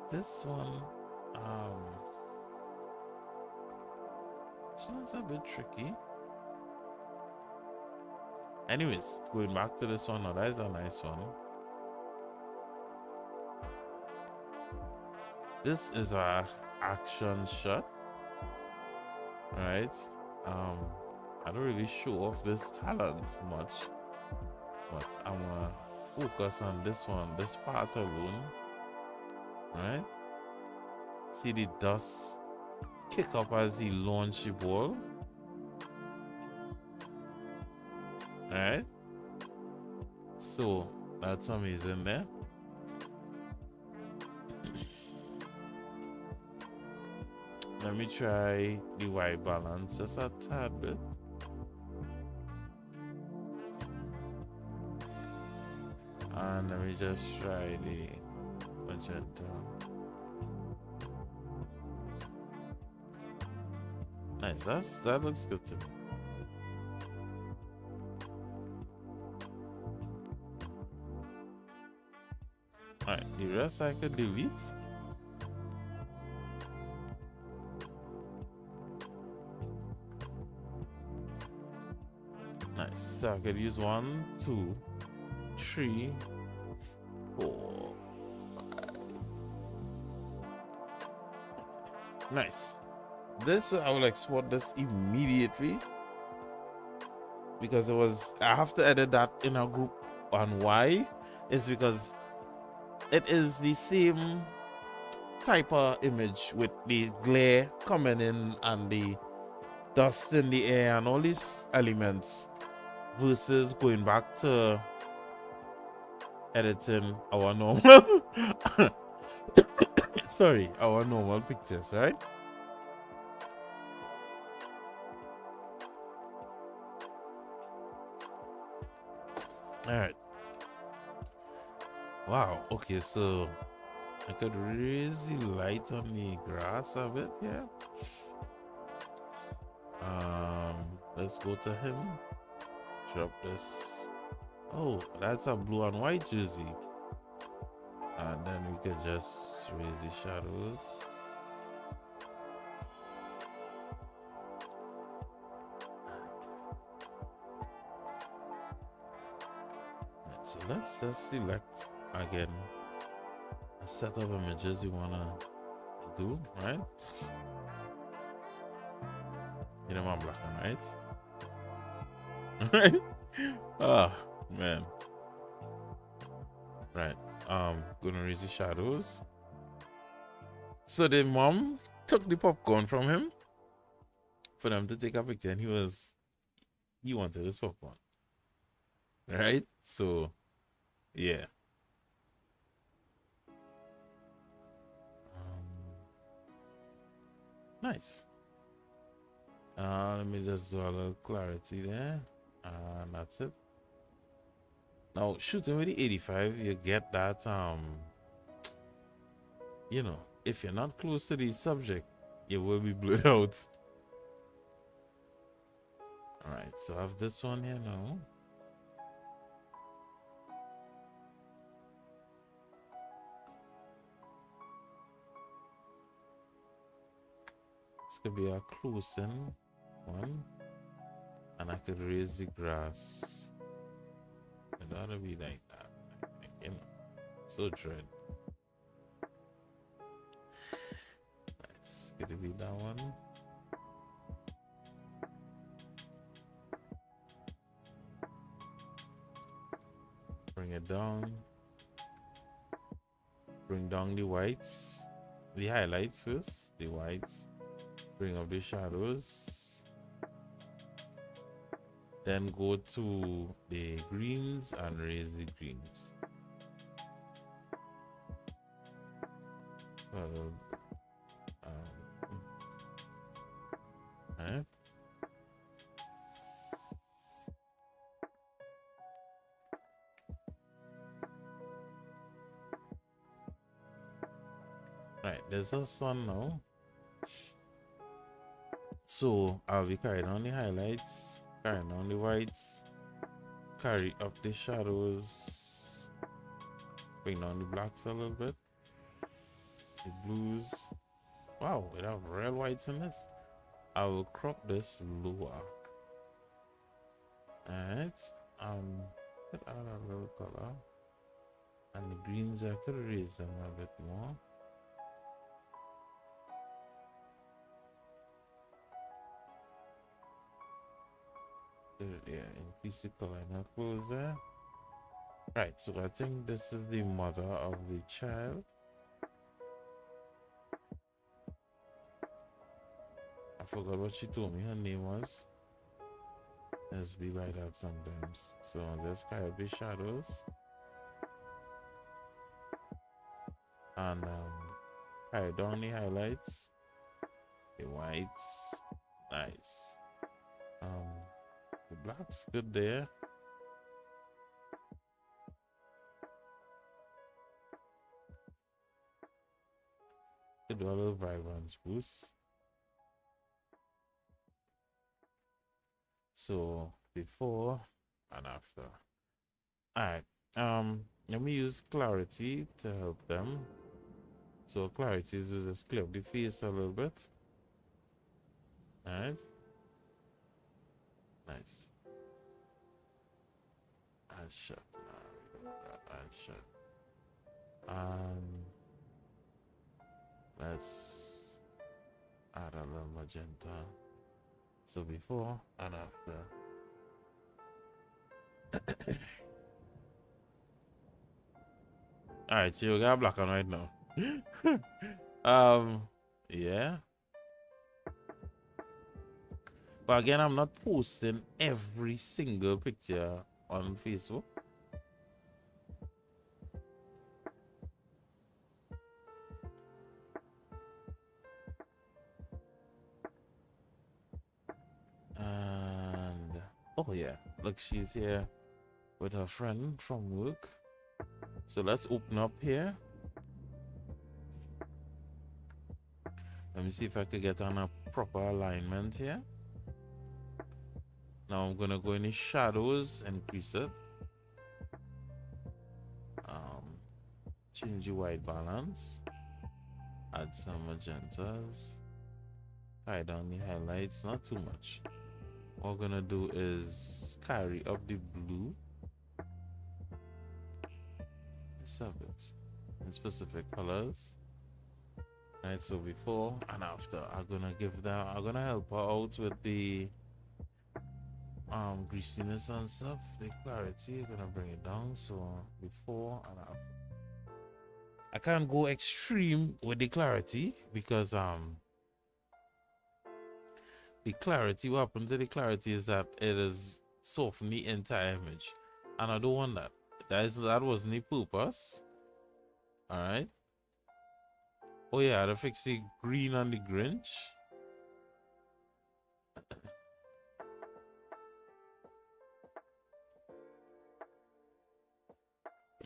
This one, this one's a bit tricky. Anyways, going back to this one, now that is a nice one. This is a action shot, right? I don't really show off this talent much, but I'm gonna focus on this one, this part alone, right? See the dust kick up as he launch the ball, right? So that's amazing there. Let me try the white balance just a tad bit. And let me just try the magenta. Nice, that looks good to me. Alright, the rest I could delete. Nice. So I could use 1, 2, 3, 4, 5. Nice. This I will export this immediately because I have to edit that in a group. And why? It's because it is the same type of image with the glare coming in and the dust in the air and all these elements versus going back to editing our normal sorry, our normal pictures, right? All right. Wow. Okay, so I could raise the light on the grass a bit, yeah. Let's go to him. Drop this. Oh, that's a blue and white jersey. And then we could just raise the shadows. Right, so let's just select again a set of images you wanna do, right? You know, I'm black and white. Right? Oh man. Right. Gonna raise the shadows. So the mom took the popcorn from him for them to take a picture, and he wanted his popcorn. Right? So yeah. Nice. Let me just do a little clarity there. And that's it. Now shooting with the 85, you get that you know, if you're not close to the subject, it will be blurred out. Alright, so I have this one here now. This could be a close-in one. And I could raise the grass. It ought to be like that. You know, so dread. Nice. Could it be that one? Bring it down. Bring down the whites. The highlights first. The whites. Bring up the shadows. Then go to the greens and raise the greens. Alright. Right, there's a sun now. So I'll be carrying on the highlights, carrying on the whites, carry up the shadows, bring down the blacks a little bit, the blues. Wow, we have real whites in this. I will crop this lower. Alright, put out a little color, and the greens I could raise them a bit more. Yeah, increase the color in her clothes there. Right, so I think this is the mother of the child. I forgot what she told me her name was. Let's be like that sometimes. So just carry up the shadows. And carry down the highlights. The whites. Nice. The black's good there. Could do a little vibrance boost. So before and after. Alright. Let me use clarity to help them. So clarity is just clear up the face a little bit. Alright. Nice. And shut. And shut. Let's add a little magenta. So before and after. Alright, so you got black and white now. Yeah. But again, I'm not posting every single picture on Facebook. And oh yeah, look, she's here with her friend from work. So let's open up here. Let me see if I could get on a proper alignment here. Now I'm gonna go in the shadows and increase it. Change the white balance. Add some magentas. Hide down the highlights, not too much. What we're gonna do is carry up the blue. Sub it in specific colors. Right, so before and after, I'm gonna help her out with the greasiness and stuff, the clarity. I'm gonna bring it down. So before and after. I can't go extreme with the clarity because the clarity, what happens to the clarity is that it is soften the entire image, and I don't want that. That wasn't the purpose. All right. Oh yeah, to fix the green on the Grinch.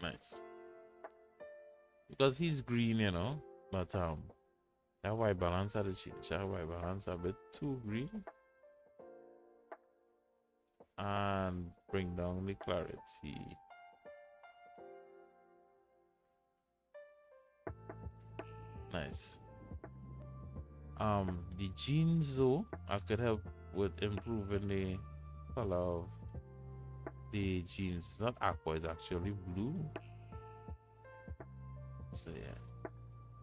Nice. Because he's green, you know, but that white balance had to change. That white balance a bit too green. And bring down the clarity. Nice. The jeans though, I could help with improving the color of the jeans. It's not aqua, it's actually blue. So yeah.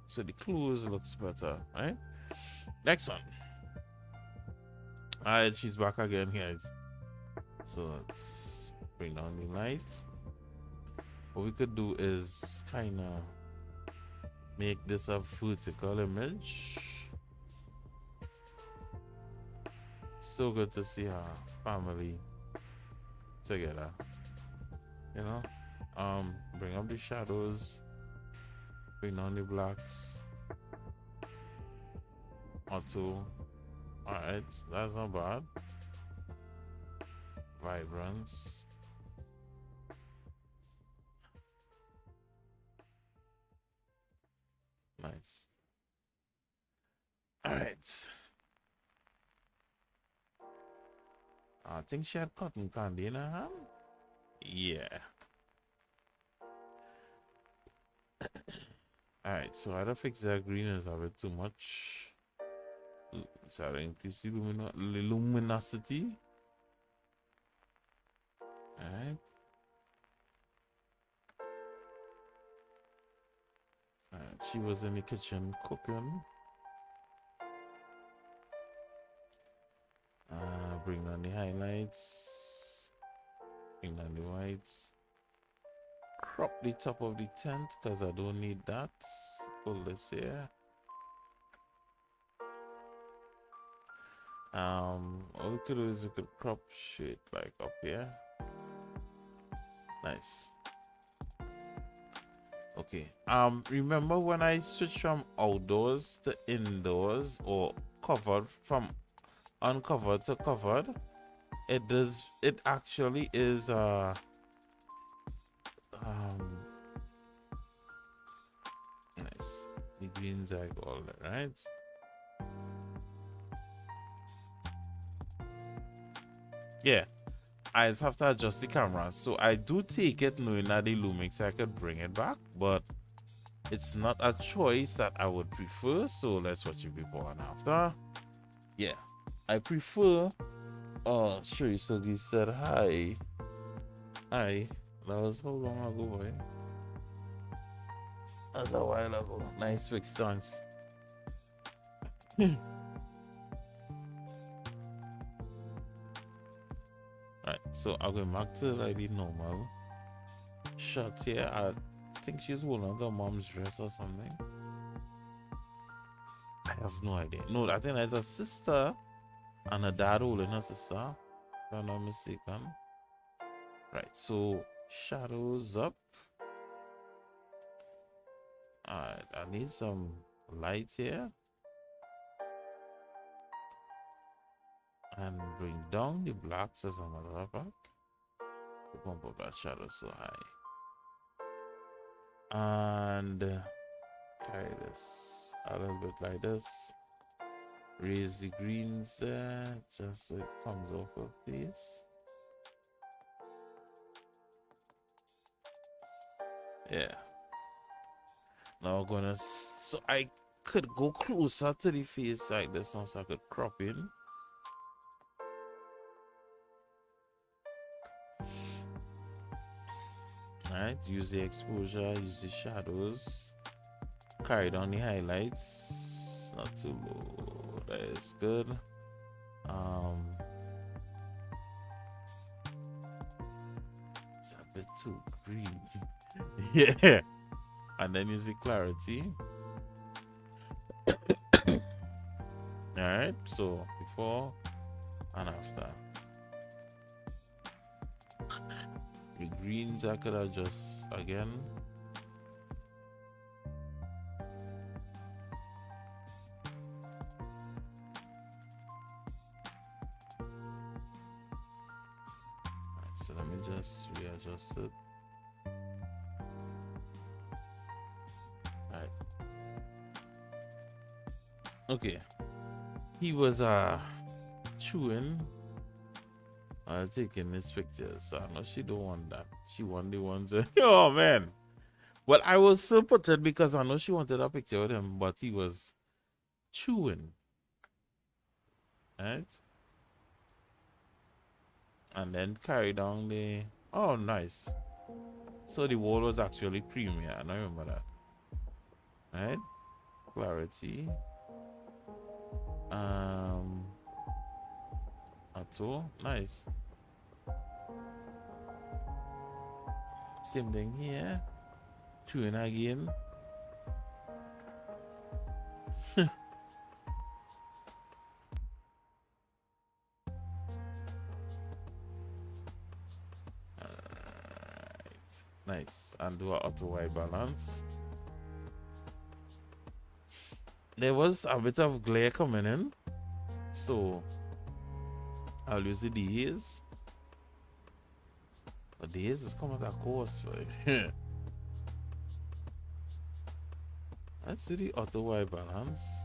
So the clothes looks better, right? Next one. Alright, she's back again, guys. So let's bring down the lights. what we could do is kind of make this a vertical image. So good to see our family together, you know. Bring up the shadows, bring down the blacks. Auto. Alright, that's not bad. Vibrance. Nice. Alright. I think she had cotton candy in her hand. Yeah. Alright, so I don't fix that green is a bit too much. So I increase the luminosity. Alright. Alright, she was in the kitchen cooking. Bring down the highlights. Bring down the whites. Crop the top of the tent because I don't need that. Pull this here. What we could do is we could crop shit like up here. Nice. Okay. Remember when I switched from outdoors to indoors, or covered from uncovered to covered? It actually is nice. The greens like all that, right? Yeah. I just have to adjust the camera. So I do take it knowing that the Lumix I could bring it back, but it's not a choice that I would prefer. So let's watch it before and after. Yeah. I prefer Sherry Sugi said hi. Hi. That was how long ago, boy? That was a while ago. Nice fix, thanks. Right, so I'm going back to like the normal shot here. I think she's holding on to mom's dress or something. I have no idea. No, I think there's a sister and a dad holding her sister, if I'm not mistaken. Right, so shadows up. Alright, I need some light here. And bring down the blacks as a matter of fact. To bump up that shadow so high. And carry this a little bit like this. Raise the greens there, just so it comes off of this. Yeah. Now I'm gonna, so I could go closer to the face like this now, so I could crop in. Alright, use the exposure, use the shadows, carry down the highlights, not too low, that is good. It's a bit too green. Yeah, and then use the clarity. Alright, so before and after. The greens I could adjust again. Right, so let me just readjust it. Alright. Okay. He was chewing taking this picture, so I know she don't want that. She want the ones oh man. Well, I was so put it because I know she wanted a picture with him, but he was chewing. Right? And then carry down the oh nice. So the wall was actually premium. I don't remember that. Right? Clarity. That's all. Nice. Same thing here. Chewing again. Alright. Nice. And do a auto white balance. There was a bit of glare coming in, so I'll use the days. The days is coming at a course, right? Let's do the auto white balance.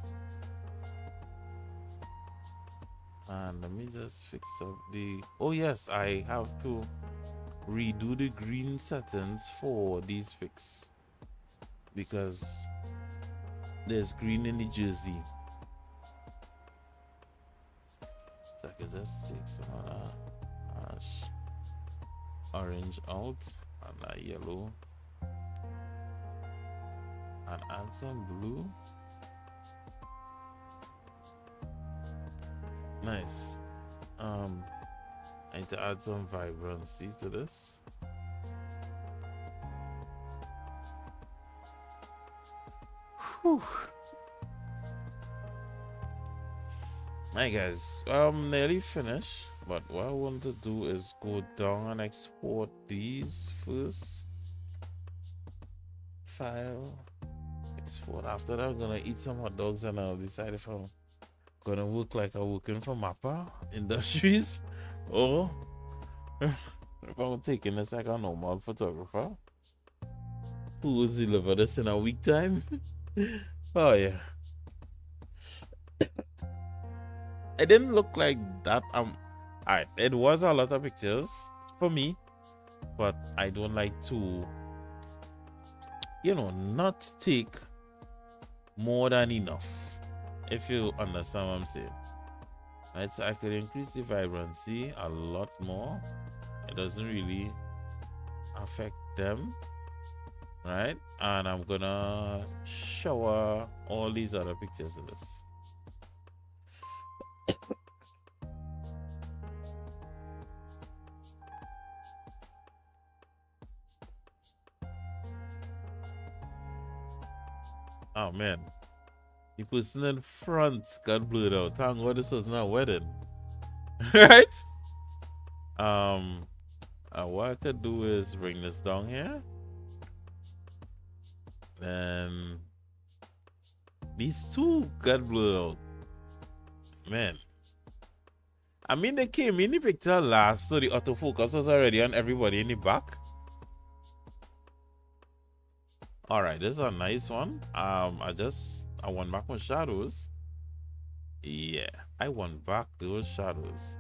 And let me just fix up the... Oh yes, I have to redo the green settings for these pics, because there's green in the jersey. So I could just take some of that ash orange out and that yellow and add some blue. Nice. I need to add some vibrancy to this. Whew. Alright guys, I'm nearly finished, but what I want to do is go down and export these first. File, export. After that, I'm gonna eat some hot dogs and I'll decide if I'm gonna work like I'm working for Mappa Industries or if I'm taking this like a normal photographer who will deliver this in a week time. Oh yeah. It didn't look like that. Alright, it was a lot of pictures for me, but I don't like to, you know, not take more than enough, if you understand what I'm saying. Right, so I could increase the vibrancy a lot more. It doesn't really affect them, right? And I'm gonna shower all these other pictures of this. Oh man, the person in front got blurred out. Thank God this was not a wedding. Right? What I could do is bring this down here. Then these two got blurred out. Man. I mean, they came in the picture last, so the autofocus was already on everybody in the back. All right, this is a nice one. I want back my shadows. Yeah, I want back those shadows.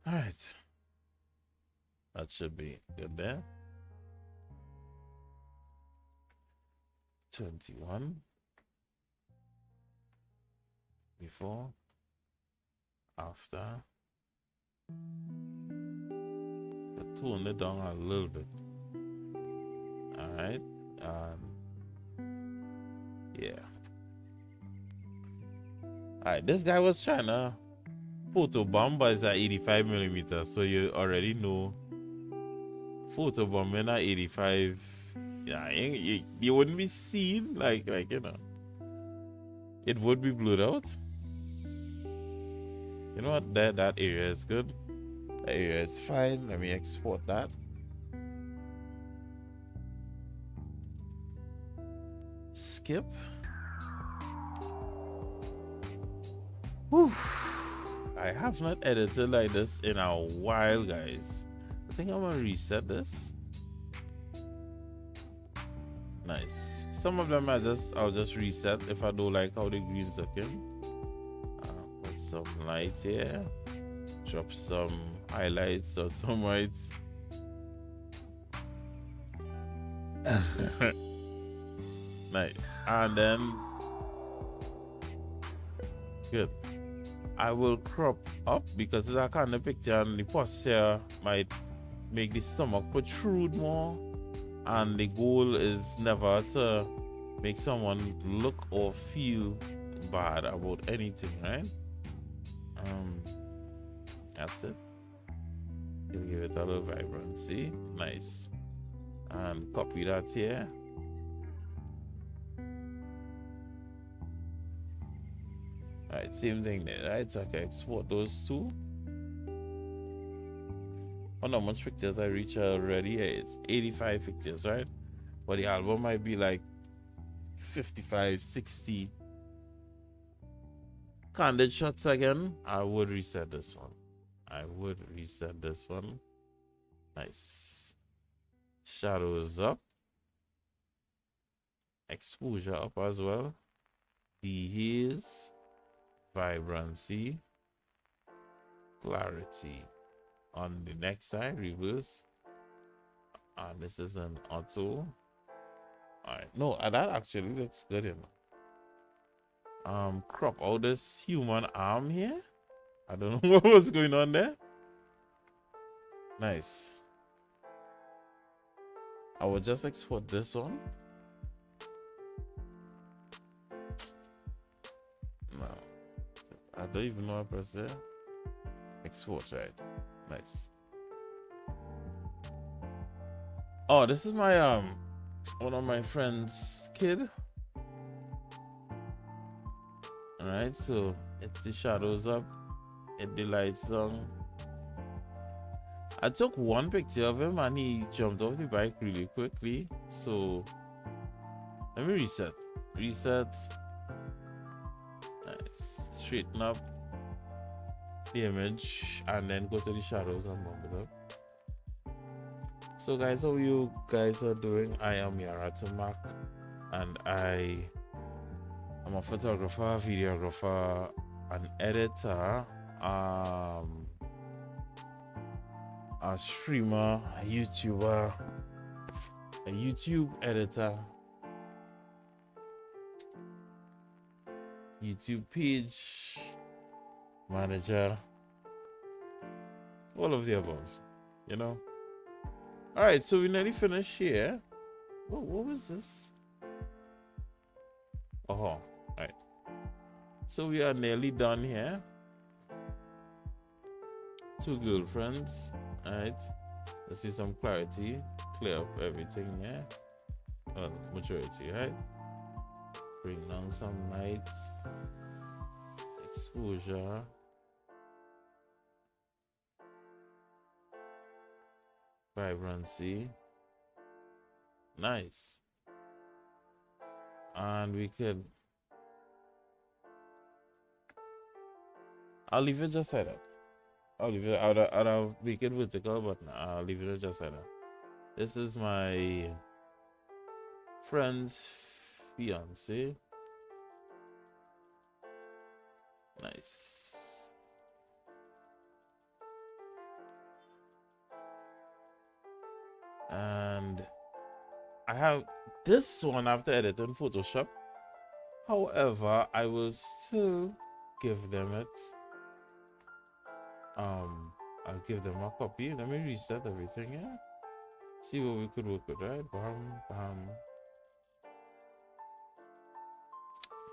All right, that should be good there. 21 before, after. Tone it down a little bit. All right, yeah. All right, this guy was trying to photobomb, but it's at 85mm, so you already know photobombing at 85. Yeah, you wouldn't be seen like you know. It would be blurred out. You know what? That area is good. That area is fine. Let me export that. Skip. Whew. I have not edited like this in a while, guys. I think I'm gonna reset this. Nice. Some of them I'll just reset if I don't like how the green's looking. Put some light here. Drop some highlights or some whites. Nice. And then good. I will crop up because it's a kind of picture and the posture might make the stomach protrude more. And the goal is never to make someone look or feel bad about anything, right? That's it. Give it a little vibrancy. Nice. And copy that here. Alright, same thing there, right? So I can export those two. I wonder how much pictures I reach already. Yeah, it's 85 pictures, right? But the album might be like 55, 60. Candid shots again. I would reset this one. Nice. Shadows up. Exposure up as well. Dehaze. Vibrancy. Clarity. On the next side, reverse. And this is an auto. Alright. No, that actually looks good enough. Crop out this human arm here. I don't know what was going on there. Nice. I will just export this one. No, I don't even know what I press there. Export, right? Nice. Oh, this is my one of my friend's kid. Alright, so it's the shadows up, it the lights on. I took one picture of him and he jumped off the bike really quickly. So let me reset. Nice. Straighten up the image and then go to the shadows and bump it up. So guys, how you guys are doing? I am Yarah Tamak and I'm a photographer, videographer, an editor, a streamer, a YouTuber, a YouTube editor, YouTube page manager, all of the above, you know. All right, so we nearly finished here. What was this? Oh, right. So we are nearly done here. Two girlfriends. All right. Let's see some clarity. Clear up everything here. Well, maturity, right? Bring down some lights. Exposure. Vibrancy. Nice. And we could, I'll leave it just like that. I'll leave it, I'll make it vertical, but I'll leave it just like that. This is my friend's fiance. Nice. And I have this one after editing Photoshop. However, I will still give them it. I'll give them a copy. Let me reset everything here. See what we could work with, right? Bam, bam.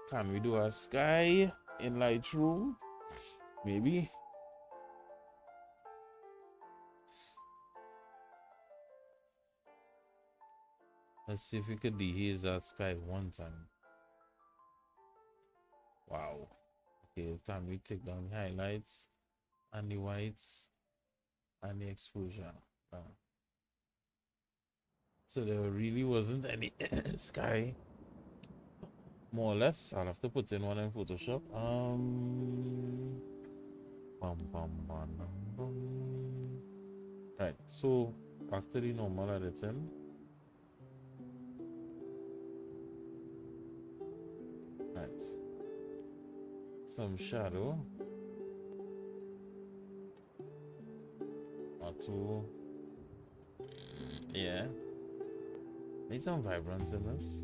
Can we do a sky in Lightroom? Maybe. Let's see if we could dehaze that sky one time. Wow. Okay, can we take down the highlights and the whites and the exposure? So there really wasn't any sky. More or less. I'll have to put in one in Photoshop. Right, so back to the normal editing. Right. Some shadow. Or two. Yeah. Need some vibrance in this.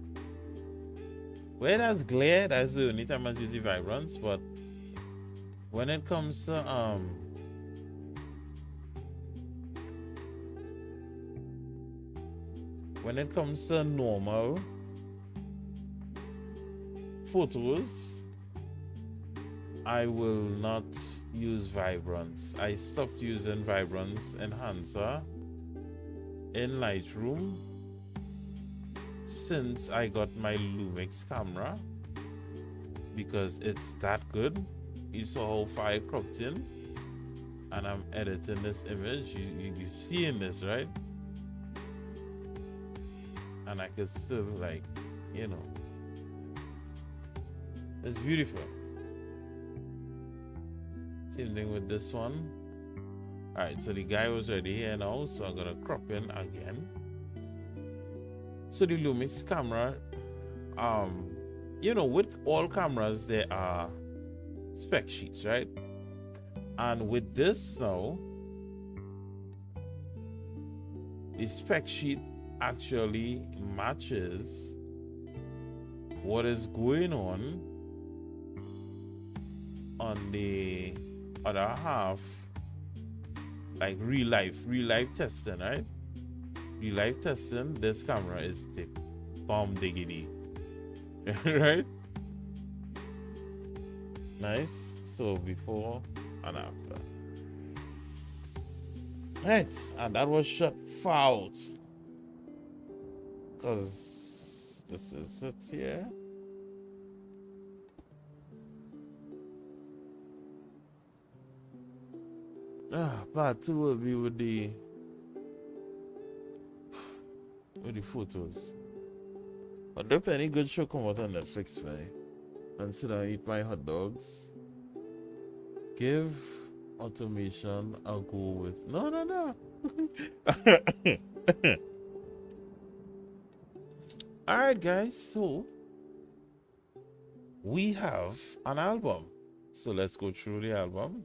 Where there's glare, that's the only time I use the vibrance, but when it comes to normal photos, I will not use vibrance. I stopped using vibrance enhancer in Lightroom since I got my Lumix camera, because it's that good. You saw how far I cropped in, and I'm editing this image. You seeing this, right? And I could still, like, you know, it's beautiful. Same thing with this one. All right, so the guy was already here now, so I'm gonna crop in again. So the Lumix camera, you know, with all cameras there are spec sheets, right? And with this now, the spec sheet actually matches what is going on the other half, like real life testing, right? Real life testing, this camera is the bomb diggity. Right? Nice. So before and after. Right, and that was shot far out, because this is it here. Part 2 will be with the photos. But if any good show come out on Netflix, man, and sit down and eat my hot dogs, give automation a go with. No. All right, guys. So we have an album. So let's go through the album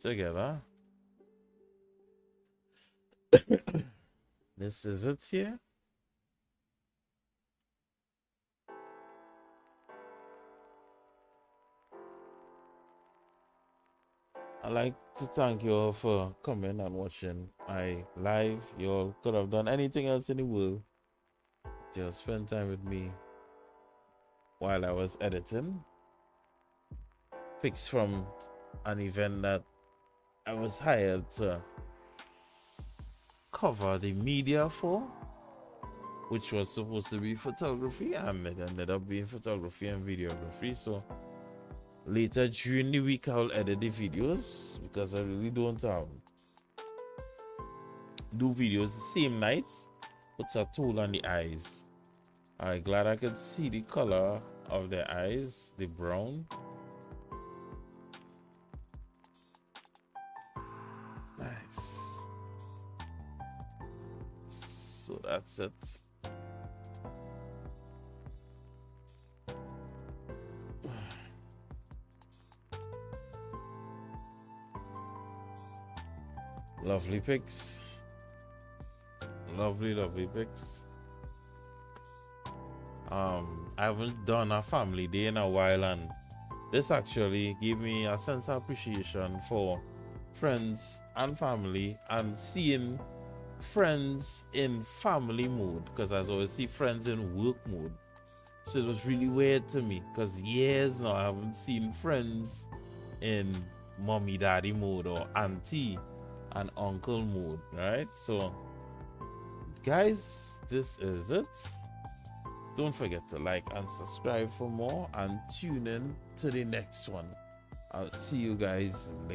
together. This is it here. I'd like to thank you all for coming and watching my live. You all could have done anything else in the world to spend time with me while I was editing pics from an event that I was hired to cover the media for, which was supposed to be photography, and it ended up being photography and videography. So later during the week I'll edit the videos, because I really don't do videos the same night. Puts a toll on the eyes. I'm glad I could see the color of the eyes, the brown. Nice. So that's it. Lovely pics. Lovely pics. I haven't done a family day in a while, and this actually gave me a sense of appreciation for friends and family, and seeing friends in family mode, because I always see friends in work mode. So it was really weird to me, because years now I haven't seen friends in mommy daddy mode or auntie and uncle mode, right? So guys, this is it. Don't forget to like and subscribe for more, and tune in to the next one. I'll see you guys later.